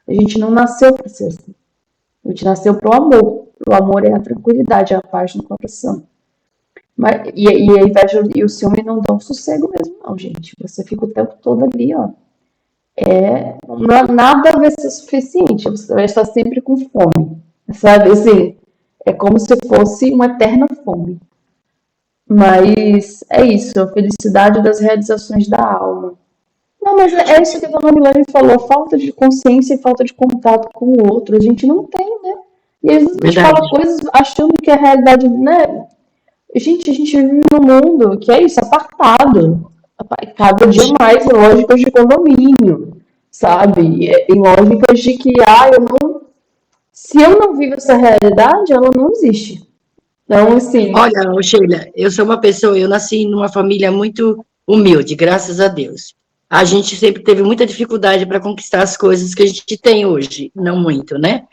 A gente não nasceu para ser assim. A gente nasceu para o amor. O amor é a tranquilidade, é a paz no coração. E a inveja e o ciúme não dão sossego mesmo, não, gente. Você fica o tempo todo ali, ó. Nada vai ser suficiente. Você vai estar sempre com fome. Sabe, assim, é como se fosse uma eterna fome. Mas é isso, a felicidade das realizações da alma. Não, mas é isso que a dona Milane falou, falta de consciência e falta de contato com o outro. A gente não tem, né? E às vezes a gente fala coisas achando que a realidade, né? Gente, a gente vive num mundo que é isso, apartado. Cada dia mais em lógicas de condomínio, sabe? Em lógicas de que, se eu não vivo essa realidade, ela não existe. Então, assim... Olha, Sheila, eu sou uma pessoa, eu nasci numa família muito humilde, graças a Deus. A gente sempre teve muita dificuldade para conquistar as coisas que a gente tem hoje, não muito, né?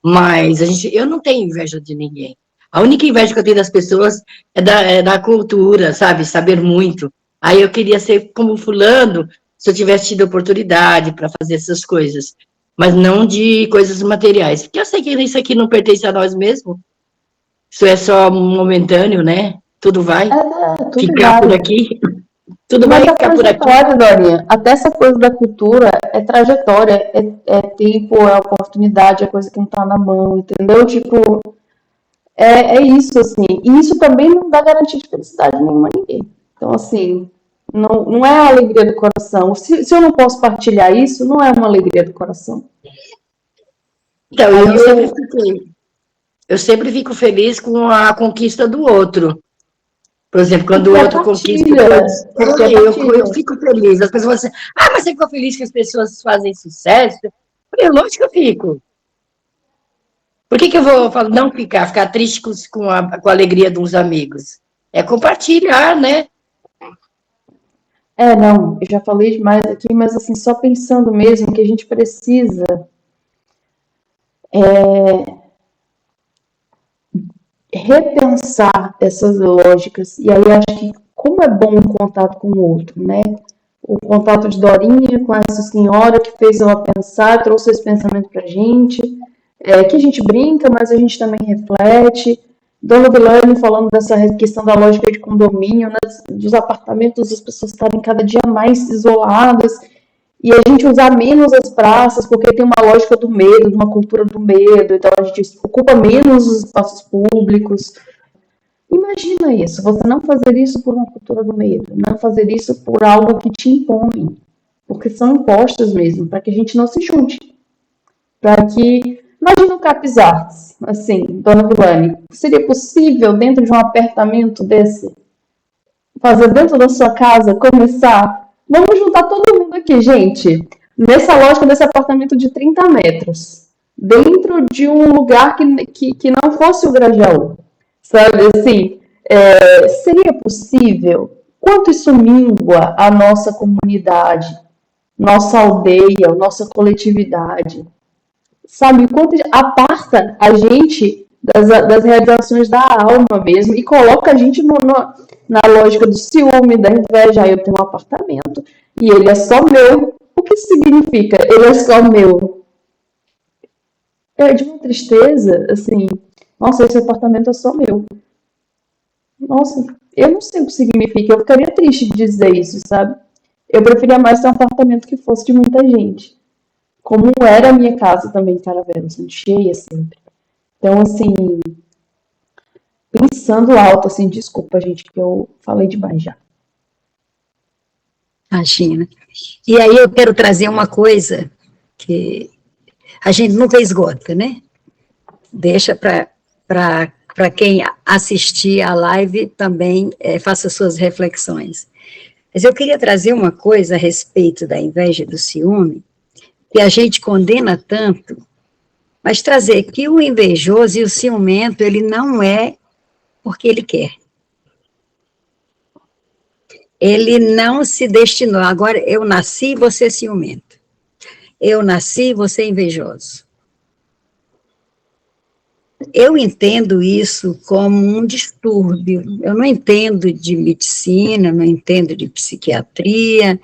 Mas eu não tenho inveja de ninguém. A única inveja que eu tenho das pessoas é da cultura, sabe? Saber muito. Aí eu queria ser como fulano, se eu tivesse tido oportunidade para fazer essas coisas. Mas não de coisas materiais. Porque eu sei que isso aqui não pertence a nós mesmos. Isso é só momentâneo, né? Tudo vai tudo ficar por aqui. Tudo vai ficar por aqui. Dorinha, até essa coisa da cultura é trajetória, é tempo, é oportunidade, é coisa que não tá na mão, entendeu? Tipo, é isso, assim. E isso também não dá garantia de felicidade nenhuma a ninguém. Então, assim, não é a alegria do coração. Se eu não posso partilhar isso, não é uma alegria do coração. Então, eu sempre fico feliz com a conquista do outro. Por exemplo, quando o outro conquista, eu fico feliz. As pessoas falam assim, mas você ficou feliz que as pessoas fazem sucesso? Eu falei, lógico que eu fico. Por que eu vou não ficar triste com a alegria de uns amigos? É compartilhar, né? Não, eu já falei demais aqui, mas assim, só pensando mesmo que a gente precisa repensar essas lógicas. E aí acho que como é bom o contato com o outro, né? O contato de Dorinha com essa senhora que fez ela pensar, trouxe esse pensamento pra gente, que a gente brinca, mas a gente também reflete. Dona Vilane falando dessa questão da lógica de condomínio, né? Dos apartamentos, as pessoas estarem cada dia mais isoladas, e a gente usar menos as praças, porque tem uma lógica do medo, de uma cultura do medo, então a gente ocupa menos os espaços públicos. Imagina isso, você não fazer isso por uma cultura do medo, não fazer isso por algo que te impõe, porque são impostos mesmo, para que a gente não se junte. Para que... Imagina o Capes Artes, assim, Dona Vilane, seria possível dentro de um apartamento desse, fazer dentro da sua casa, começar... Vamos juntar todo mundo aqui, gente, nessa lógica desse apartamento de 30 metros. dentro de um lugar que não fosse o Grajaú, sabe, assim, seria possível? Quanto isso mingua a nossa comunidade, nossa aldeia, nossa coletividade? Sabe, quanto aparta a gente das realizações da alma mesmo e coloca a gente na lógica do ciúme, da inveja. Eu tenho um apartamento e ele é só meu. O que significa ele é só meu? É de uma tristeza, assim, nossa, esse apartamento é só meu. Nossa, eu não sei o que significa, eu ficaria triste de dizer isso, sabe? Eu preferia mais ter um apartamento que fosse de muita gente. Como era a minha casa também em Caravela, assim, cheia sempre. Então, assim, pensando alto, assim, desculpa, gente, que eu falei demais já. Imagina. E aí eu quero trazer uma coisa que a gente nunca esgota, né? Deixa para quem assistir a live também faça suas reflexões. Mas eu queria trazer uma coisa a respeito da inveja e do ciúme, que a gente condena tanto, mas trazer que o invejoso e o ciumento, ele não é porque ele quer. Ele não se destinou. Agora, eu nasci, você é ciumento. Eu nasci, você é invejoso. Eu entendo isso como um distúrbio. Eu não entendo de medicina, não entendo de psiquiatria,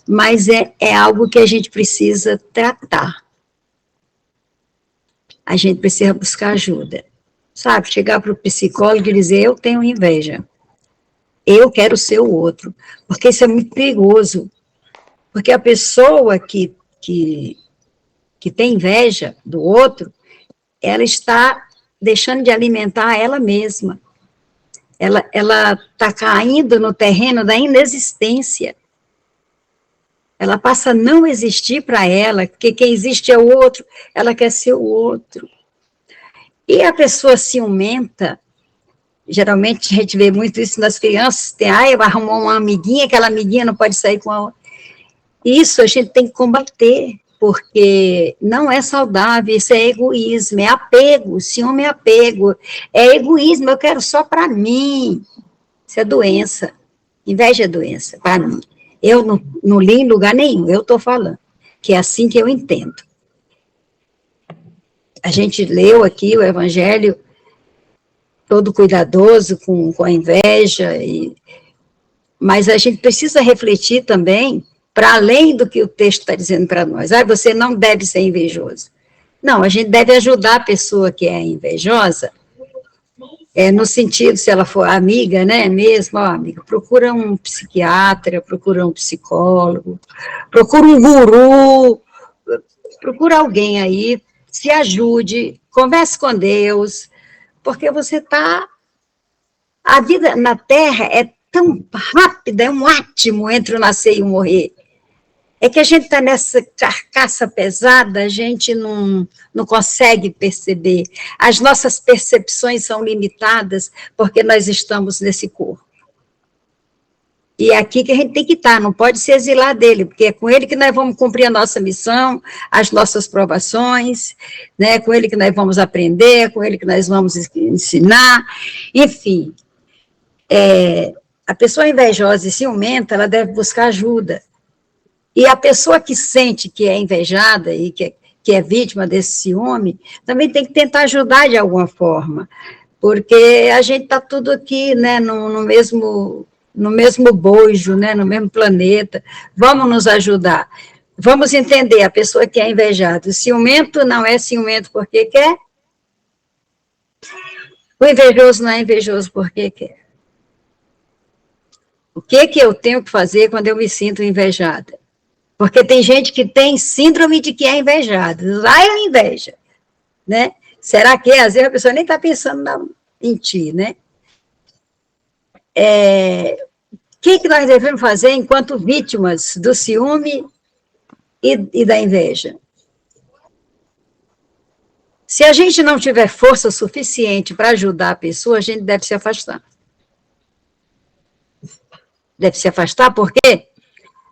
mas é algo que a gente precisa tratar. A gente precisa buscar ajuda. Sabe, chegar para o psicólogo e dizer, eu tenho inveja. Eu quero ser o outro. Porque isso é muito perigoso. Porque a pessoa que tem inveja do outro, ela está deixando de alimentar ela mesma. Ela está caindo no terreno da inexistência. Ela passa a não existir para ela, porque quem existe é o outro, ela quer ser o outro. E a pessoa ciumenta, geralmente a gente vê muito isso nas crianças, arrumou uma amiguinha, aquela amiguinha não pode sair com a outra. Isso a gente tem que combater, porque não é saudável, isso é egoísmo, é apego, ciúme é apego, é egoísmo, eu quero só para mim. Isso é doença, inveja é doença, para mim. Eu não li em lugar nenhum, eu estou falando, que é assim que eu entendo. A gente leu aqui o Evangelho todo cuidadoso com a inveja, mas a gente precisa refletir também para além do que o texto está dizendo para nós. Você não deve ser invejoso. Não, a gente deve ajudar a pessoa que é invejosa, no sentido, se ela for amiga, né, mesmo, amiga, procura um psiquiatra, procura um psicólogo, procura um guru, procura alguém aí, se ajude, converse com Deus, porque você está... A vida na Terra é tão rápida, é um átimo entre o nascer e o morrer. É que a gente está nessa carcaça pesada, a gente não consegue perceber. As nossas percepções são limitadas porque nós estamos nesse corpo. E é aqui que a gente tem que estar, não pode se exilar dele, porque é com ele que nós vamos cumprir a nossa missão, as nossas provações, né? É com ele que nós vamos aprender, é com ele que nós vamos ensinar, enfim. A pessoa invejosa e ciumenta, ela deve buscar ajuda. E a pessoa que sente que é invejada e que é vítima desse ciúme, também tem que tentar ajudar de alguma forma, porque a gente está tudo aqui, né, no mesmo bojo, né, no mesmo planeta. Vamos nos ajudar. Vamos entender a pessoa que é invejada. O ciumento não é ciumento porque quer. O invejoso não é invejoso porque quer. O que eu tenho que fazer quando eu me sinto invejada? Porque tem gente que tem síndrome de que é invejado. É inveja, né? Será que, às vezes, a pessoa nem está pensando em ti, né? O que nós devemos fazer enquanto vítimas do ciúme e da inveja? Se a gente não tiver força suficiente para ajudar a pessoa, a gente deve se afastar. Deve se afastar por quê?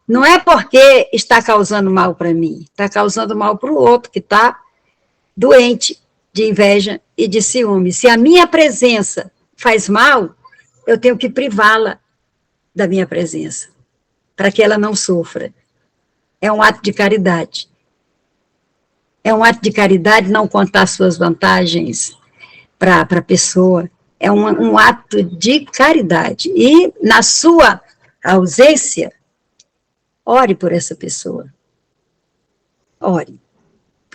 Não é porque está causando mal para mim, está causando mal para o outro, que está doente de inveja e de ciúme. Se a minha presença faz mal, eu tenho que privá-la da minha presença, para que ela não sofra. É um ato de caridade. É um ato de caridade não contar suas vantagens para a pessoa. É um ato de caridade. E, na sua ausência, ore por essa pessoa. Ore.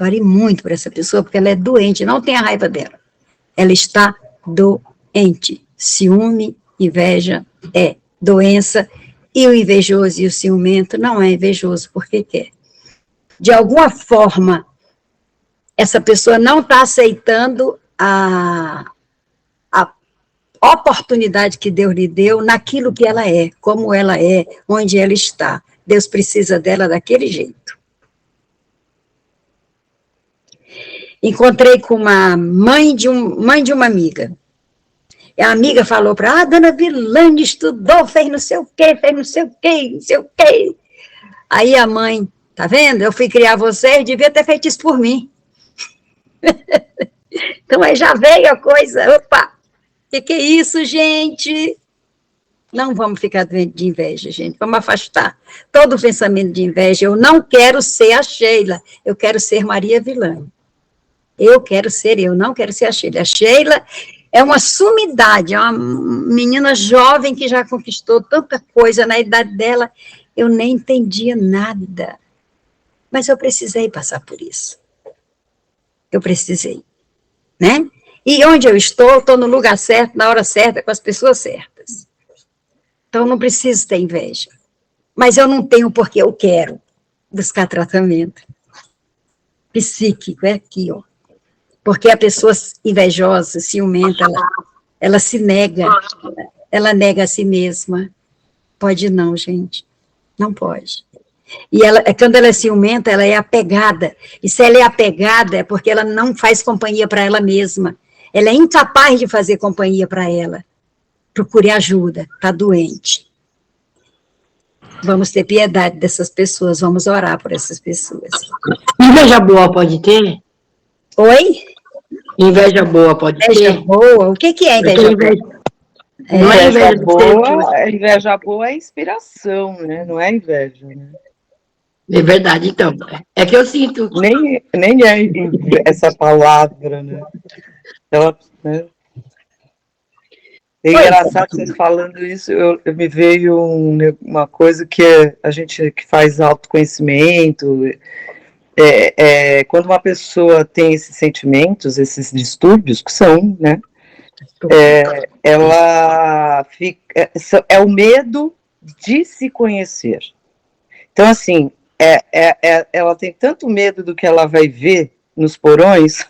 Ore muito por essa pessoa, porque ela é doente. Não tenha raiva dela. Ela está doente. Ciúme, inveja é doença. E o invejoso e o ciumento não é invejoso porque quer. De alguma forma, essa pessoa não está aceitando a oportunidade que Deus lhe deu naquilo que ela é, como ela é, onde ela está. Deus precisa dela daquele jeito. Encontrei com uma mãe de uma amiga. E a amiga falou para dona Vilane estudou, fez não sei o quê, não sei o quê. Aí a mãe, tá vendo? Eu fui criar você, devia ter feito isso por mim. Então aí já veio a coisa, opa, que é isso, gente? Não vamos ficar doentes de inveja, gente, vamos afastar todo o pensamento de inveja. Eu não quero ser a Sheila, eu quero ser Maria Vilane. Eu quero ser eu, não quero ser a Sheila. A Sheila é uma sumidade, é uma menina jovem que já conquistou tanta coisa na idade dela, eu nem entendia nada, mas eu precisei passar por isso. Eu precisei, né? E onde eu estou no lugar certo, na hora certa, com as pessoas certas. Então, não preciso ter inveja. Mas eu não tenho porque eu quero buscar tratamento. Psíquico, é aqui, ó. Porque a pessoa invejosa, ciumenta, ela se nega, ela nega a si mesma. Pode não, gente. Não pode. E quando ela é ciumenta, ela é apegada. E se ela é apegada, é porque ela não faz companhia para ela mesma. Ela é incapaz de fazer companhia para ela. Procure ajuda, está doente. Vamos ter piedade dessas pessoas, vamos orar por essas pessoas. Inveja boa pode ter? Oi? Inveja boa pode Inveja ter? boa? O que é inveja boa? Não é inveja boa, inveja boa é inspiração, né? Não é inveja, né? É verdade, então. É que eu sinto. Nem é essa palavra, né? Ela, né? É engraçado vocês falando isso, eu me veio uma coisa que a gente que faz autoconhecimento, quando uma pessoa tem esses sentimentos, esses distúrbios, que são, né? Ela fica, é o medo de se conhecer. Então, assim, ela tem tanto medo do que ela vai ver nos porões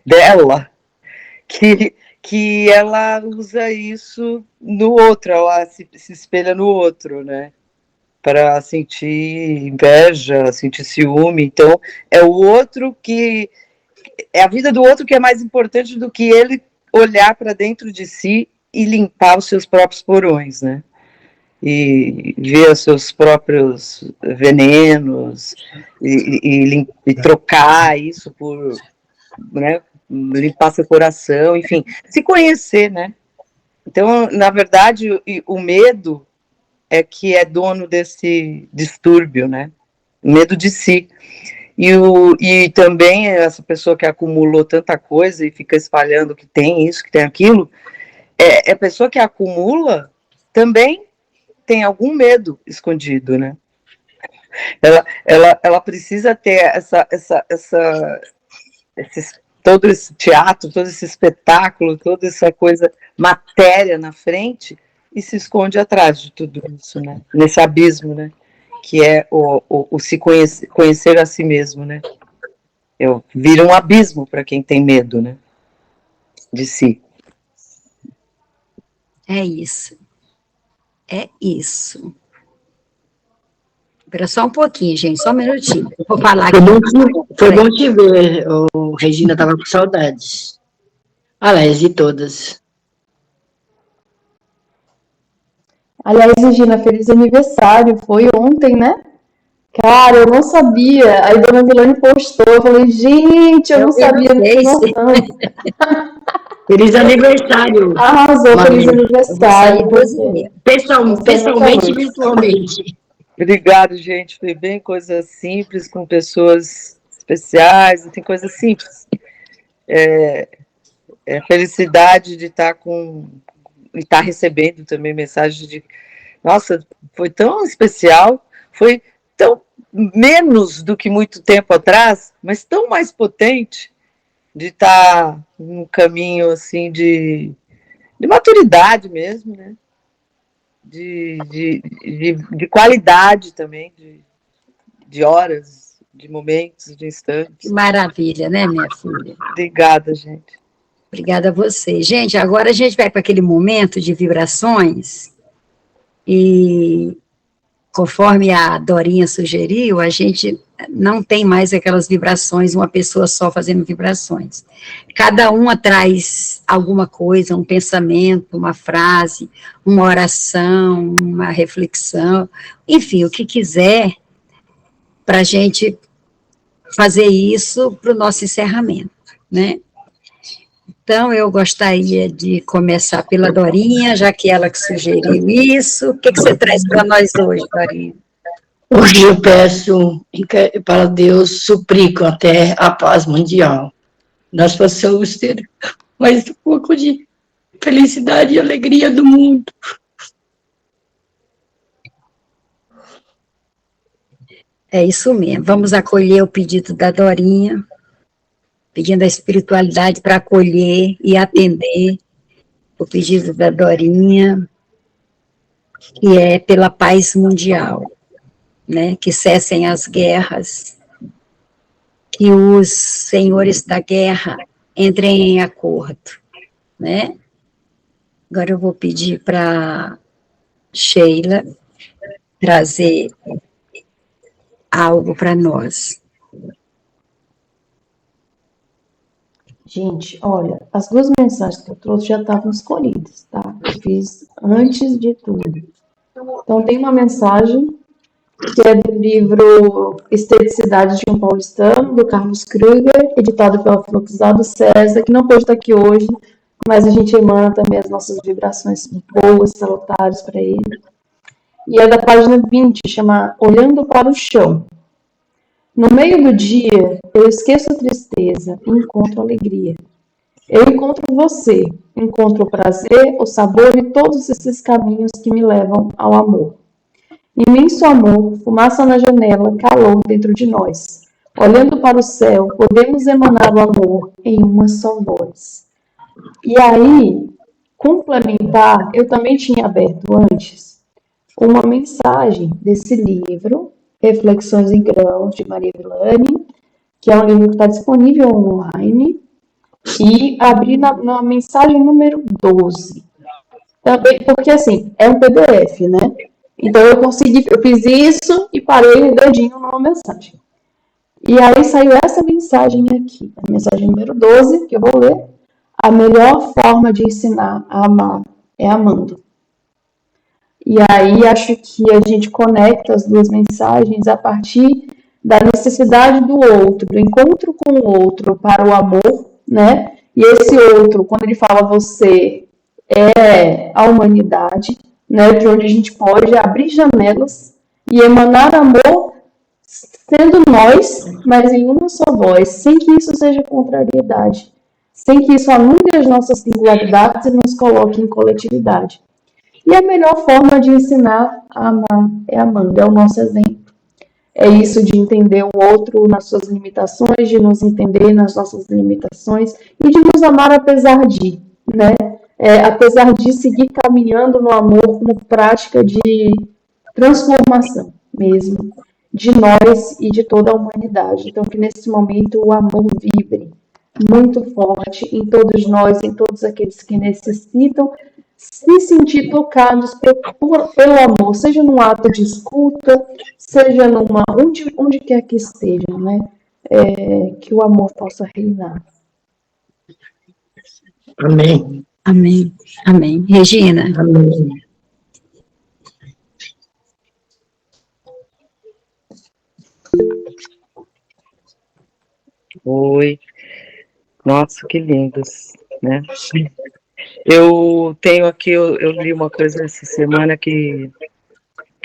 dela, que ela usa isso no outro, ela se espelha no outro, né? Para sentir inveja, sentir ciúme. Então, é o outro que... É a vida do outro que é mais importante do que ele olhar para dentro de si e limpar os seus próprios porões, né? E ver os seus próprios venenos e trocar isso por, né, limpar seu coração, enfim, se conhecer, né? Então, na verdade, o medo é que é dono desse distúrbio, né? Medo de si. E também essa pessoa que acumulou tanta coisa e fica espalhando que tem isso, que tem aquilo, a pessoa que acumula também tem algum medo escondido, né? Ela precisa ter todo esse teatro, todo esse espetáculo, toda essa coisa, matéria na frente, e se esconde atrás de tudo isso, né? Nesse abismo, né? Que é o se conhecer a si mesmo, né? Vira um abismo para quem tem medo, né? De si. É isso. É isso. Espera só um pouquinho, gente, só um minutinho. Eu vou falar aqui. Foi bom te ver, Regina, estava com saudades. Aliás, de todas. Aliás, Regina, feliz aniversário. Foi ontem, né? Cara, eu não sabia. Aí Dona Milane postou. Eu falei, gente, eu não sabia, não tinha noção. Feliz aniversário, Arrasou, feliz Maria. Eu vou sair aniversário. 12h30. Pessoalmente e virtualmente. Obrigado, gente. Foi bem coisa simples, com pessoas especiais, tem coisas simples. Felicidade de estar e estar recebendo também mensagem de, nossa, foi tão especial, foi tão menos do que muito tempo atrás, mas tão mais potente de estar num caminho assim de maturidade mesmo, né? De qualidade também, de horas, de momentos, de Que instantes. maravilha, né, minha filha? Obrigada, gente. Obrigada a você. Gente, agora a gente vai para aquele momento de vibrações e, conforme a Dorinha sugeriu, a gente não tem mais aquelas vibrações, uma pessoa só fazendo vibrações. Cada uma traz alguma coisa, um pensamento, uma frase, uma oração, uma reflexão, enfim, o que quiser, para a gente fazer isso para o nosso encerramento, né? Então, eu gostaria de começar pela Dorinha, já que ela que sugeriu isso. O que você traz para nós hoje, Dorinha? Hoje eu peço para Deus, suplico até a paz mundial. Nós possamos ter mais um pouco de felicidade e alegria do mundo. É isso mesmo. Vamos acolher o pedido da Dorinha, pedindo a espiritualidade para acolher e atender o pedido da Dorinha, que é pela paz mundial, né? Que cessem as guerras, que os senhores da guerra entrem em acordo, né? Agora eu vou pedir para Sheila trazer algo para nós. Gente, olha, as duas mensagens que eu trouxe já estavam escolhidas, tá? Eu fiz antes de tudo. Então, tem uma mensagem que é do livro Esteticidade de um Paulistano, do Carlos Kruger, editado pela Fluxado César, que não pôde estar aqui hoje, mas a gente emana também as nossas vibrações boas, salutares para ele. E é da página 20, chama Olhando para o Chão. No meio do dia, eu esqueço a tristeza e encontro alegria. Eu encontro você, encontro o prazer, o sabor e todos esses caminhos que me levam ao amor. Imenso amor, fumaça na janela, calor dentro de nós. Olhando para o céu, podemos emanar o amor em uma só voz. E aí, complementar, eu também tinha aberto antes uma mensagem desse livro, Reflexões em Grãos, de Maria Milane, que é um livro que está disponível online, e abri na mensagem número 12. Também, porque assim, é um PDF, né? Então eu fiz isso e parei o dedinho numa mensagem. E aí saiu essa mensagem aqui, a mensagem número 12, que eu vou ler. A melhor forma de ensinar a amar é amando. E aí acho que a gente conecta as duas mensagens a partir da necessidade do outro, do encontro com o outro para o amor, né? E esse outro, quando ele fala você, é a humanidade, né? De onde a gente pode abrir janelas e emanar amor sendo nós, mas em uma só voz, sem que isso seja contrariedade, sem que isso anule as nossas singularidades e nos coloque em coletividade. E a melhor forma de ensinar a amar é amando, é o nosso exemplo. É isso de entender o outro nas suas limitações, de nos entender nas nossas limitações e de nos amar apesar de, né? Apesar de seguir caminhando no amor como prática de transformação mesmo, de nós e de toda a humanidade. Então, que nesse momento o amor vibre muito forte em todos nós, em todos aqueles que necessitam se sentir tocados pelo amor, seja num ato de escuta, seja onde quer que estejam, né? Que o amor possa reinar. Amém. Amém. Amém. Regina. Amém. Oi. Nossa, que lindos, né? Eu tenho aqui, eu li uma coisa essa semana que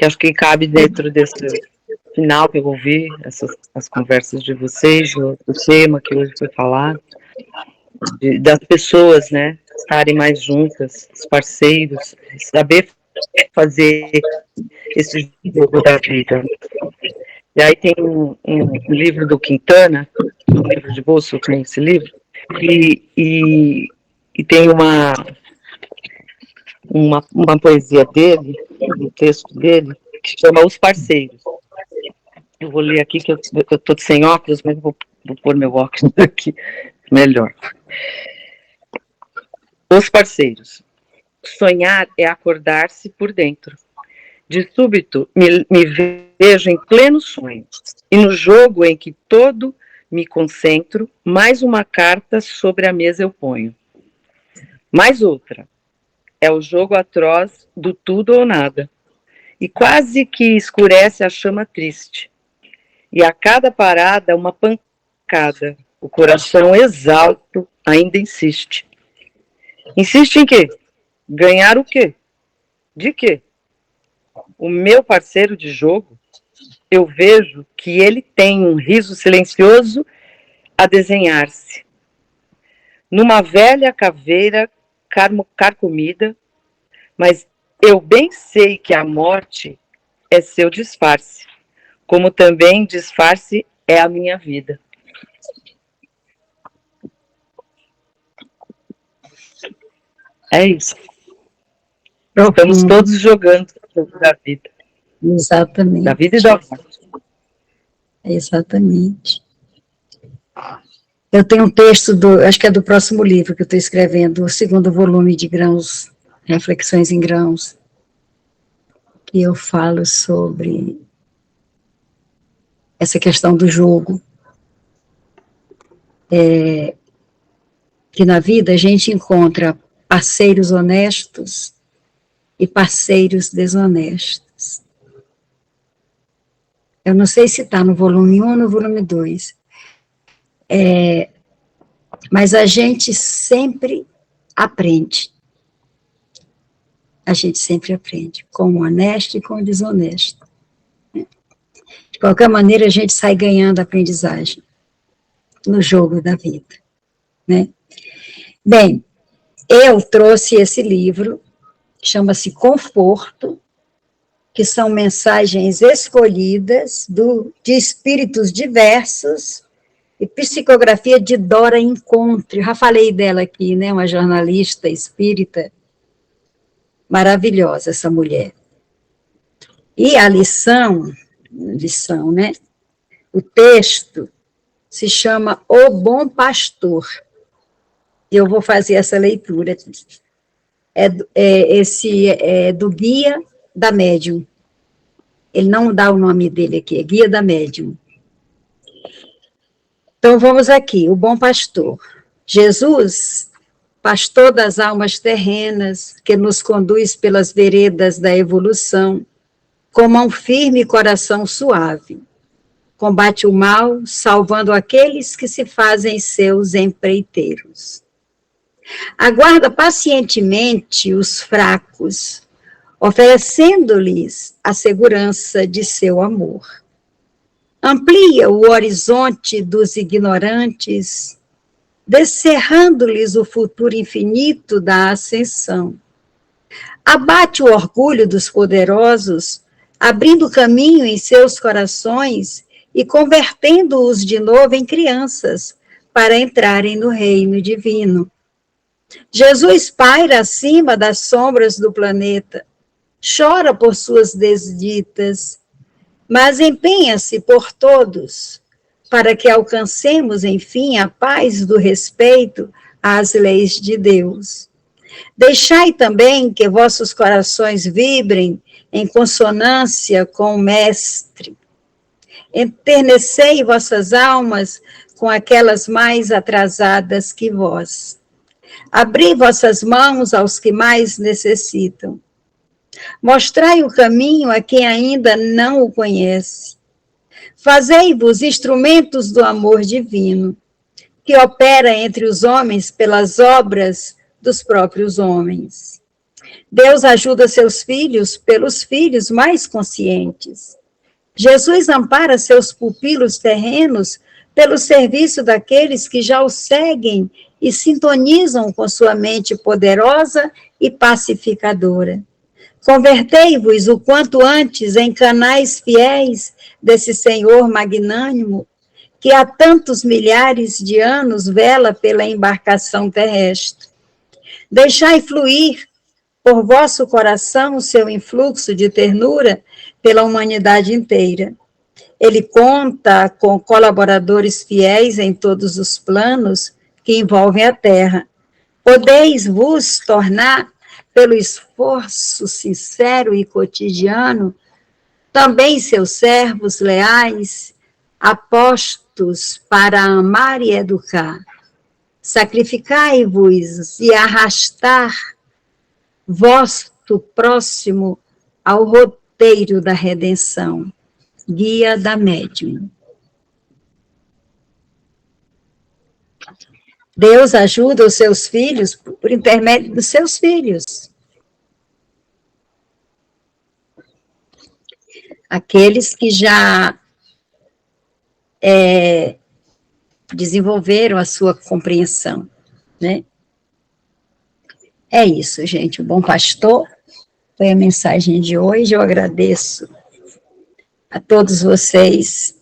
acho que cabe dentro desse final que eu ouvi, as conversas de vocês, o tema que hoje foi falado, das pessoas, né, estarem mais juntas, os parceiros, saber fazer esse jogo da vida. E aí tem um livro do Quintana, um livro de bolso, eu tenho esse livro, e tem uma poesia dele, um texto dele, que chama Os Parceiros. Eu vou ler aqui, que eu estou sem óculos, mas vou pôr meu óculos aqui, melhor. Os Parceiros. Sonhar é acordar-se por dentro. De súbito, me vejo em pleno sonho, e no jogo em que todo me concentro, mais uma carta sobre a mesa eu ponho. Mais outra. É o jogo atroz do tudo ou nada. E quase que escurece a chama triste. E a cada parada, uma pancada. O coração exalto ainda insiste. Insiste em quê? Ganhar o quê? De quê? O meu parceiro de jogo, eu vejo que ele tem um riso silencioso a desenhar-se. Numa velha caveira carcomida, mas eu bem sei que a morte é seu disfarce, como também disfarce é a minha vida. É isso. Estamos todos jogando da vida. Exatamente. Da vida e da morte. Exatamente. Eu tenho um texto, acho que é do próximo livro que eu estou escrevendo, o segundo volume de Grãos, Reflexões em Grãos, que eu falo sobre essa questão do jogo. Que na vida a gente encontra parceiros honestos e parceiros desonestos. Eu não sei se está no volume 1 ou no volume 2. Mas a gente sempre aprende. A gente sempre aprende, com o honesto e com o desonesto. De qualquer maneira, a gente sai ganhando aprendizagem no jogo da vida, né? Bem, eu trouxe esse livro, chama-se Conforto, que são mensagens escolhidas de espíritos diversos, e psicografia de Dora Encontre. Já falei dela aqui, né? Uma jornalista espírita, maravilhosa essa mulher. E a lição, né? O texto se chama O Bom Pastor. E eu vou fazer essa leitura. Esse é do Guia da Médium. Ele não dá o nome dele aqui, é Guia da Médium. Então vamos aqui, o Bom Pastor. Jesus, pastor das almas terrenas, que nos conduz pelas veredas da evolução, com mão firme e coração suave, combate o mal, salvando aqueles que se fazem seus empreiteiros. Aguarda pacientemente os fracos, oferecendo-lhes a segurança de seu amor. Amplia o horizonte dos ignorantes, descerrando-lhes o futuro infinito da ascensão. Abate o orgulho dos poderosos, abrindo caminho em seus corações e convertendo-os de novo em crianças, para entrarem no reino divino. Jesus paira acima das sombras do planeta, chora por suas desditas, mas empenha-se por todos, para que alcancemos, enfim, a paz do respeito às leis de Deus. Deixai também que vossos corações vibrem em consonância com o Mestre. Enternecei vossas almas com aquelas mais atrasadas que vós. Abri vossas mãos aos que mais necessitam. Mostrai o caminho a quem ainda não o conhece. Fazei-vos instrumentos do amor divino, que opera entre os homens pelas obras dos próprios homens. Deus ajuda seus filhos pelos filhos mais conscientes. Jesus ampara seus pupilos terrenos pelo serviço daqueles que já o seguem e sintonizam com sua mente poderosa e pacificadora. Convertei-vos o quanto antes em canais fiéis desse Senhor magnânimo, que há tantos milhares de anos vela pela embarcação terrestre. Deixai fluir por vosso coração o seu influxo de ternura pela humanidade inteira. Ele conta com colaboradores fiéis em todos os planos que envolvem a Terra. Podeis vos tornar, pelo esforço sincero e cotidiano, também seus servos leais, apostos para amar e educar. Sacrificai-vos e arrastar vosso próximo ao roteiro da redenção. Guia da Médium. Deus ajuda os seus filhos por intermédio dos seus filhos. Aqueles que já desenvolveram a sua compreensão, né? É isso, gente. O Bom Pastor foi a mensagem de hoje. Eu agradeço a todos vocês,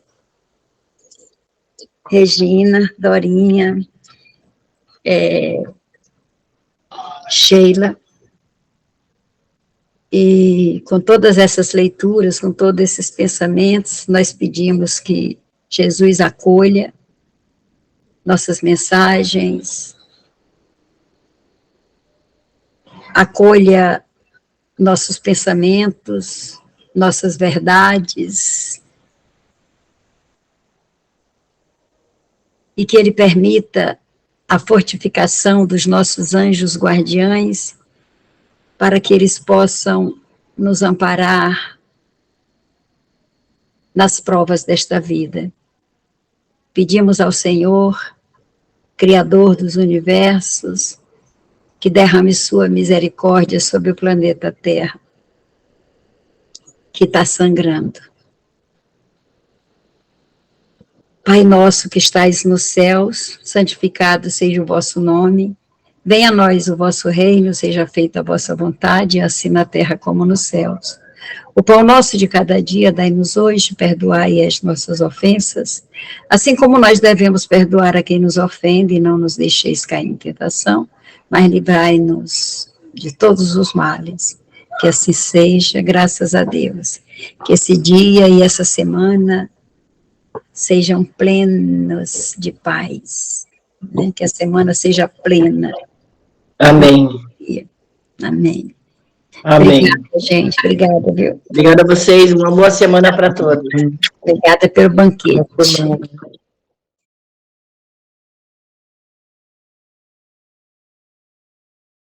Regina, Dorinha, Sheila, e com todas essas leituras, com todos esses pensamentos, nós pedimos que Jesus acolha nossas mensagens, acolha nossos pensamentos, nossas verdades, e que Ele permita a fortificação dos nossos anjos guardiães, para que eles possam nos amparar nas provas desta vida. Pedimos ao Senhor, Criador dos universos, que derrame sua misericórdia sobre o planeta Terra, que está sangrando. Pai nosso que estais nos céus, santificado seja o vosso nome, venha a nós o vosso reino, seja feita a vossa vontade, assim na terra como nos céus. O pão nosso de cada dia dai-nos hoje, perdoai as nossas ofensas, assim como nós devemos perdoar a quem nos ofende, e não nos deixeis cair em tentação, mas livrai-nos de todos os males. Que assim seja, graças a Deus. Que esse dia e essa semana sejam plenos de paz, né? Que a semana seja plena. Amém. Amém. Amém. Obrigada, gente. Obrigada, viu? Obrigada a vocês. Uma boa semana para todos. Obrigada pelo banquete.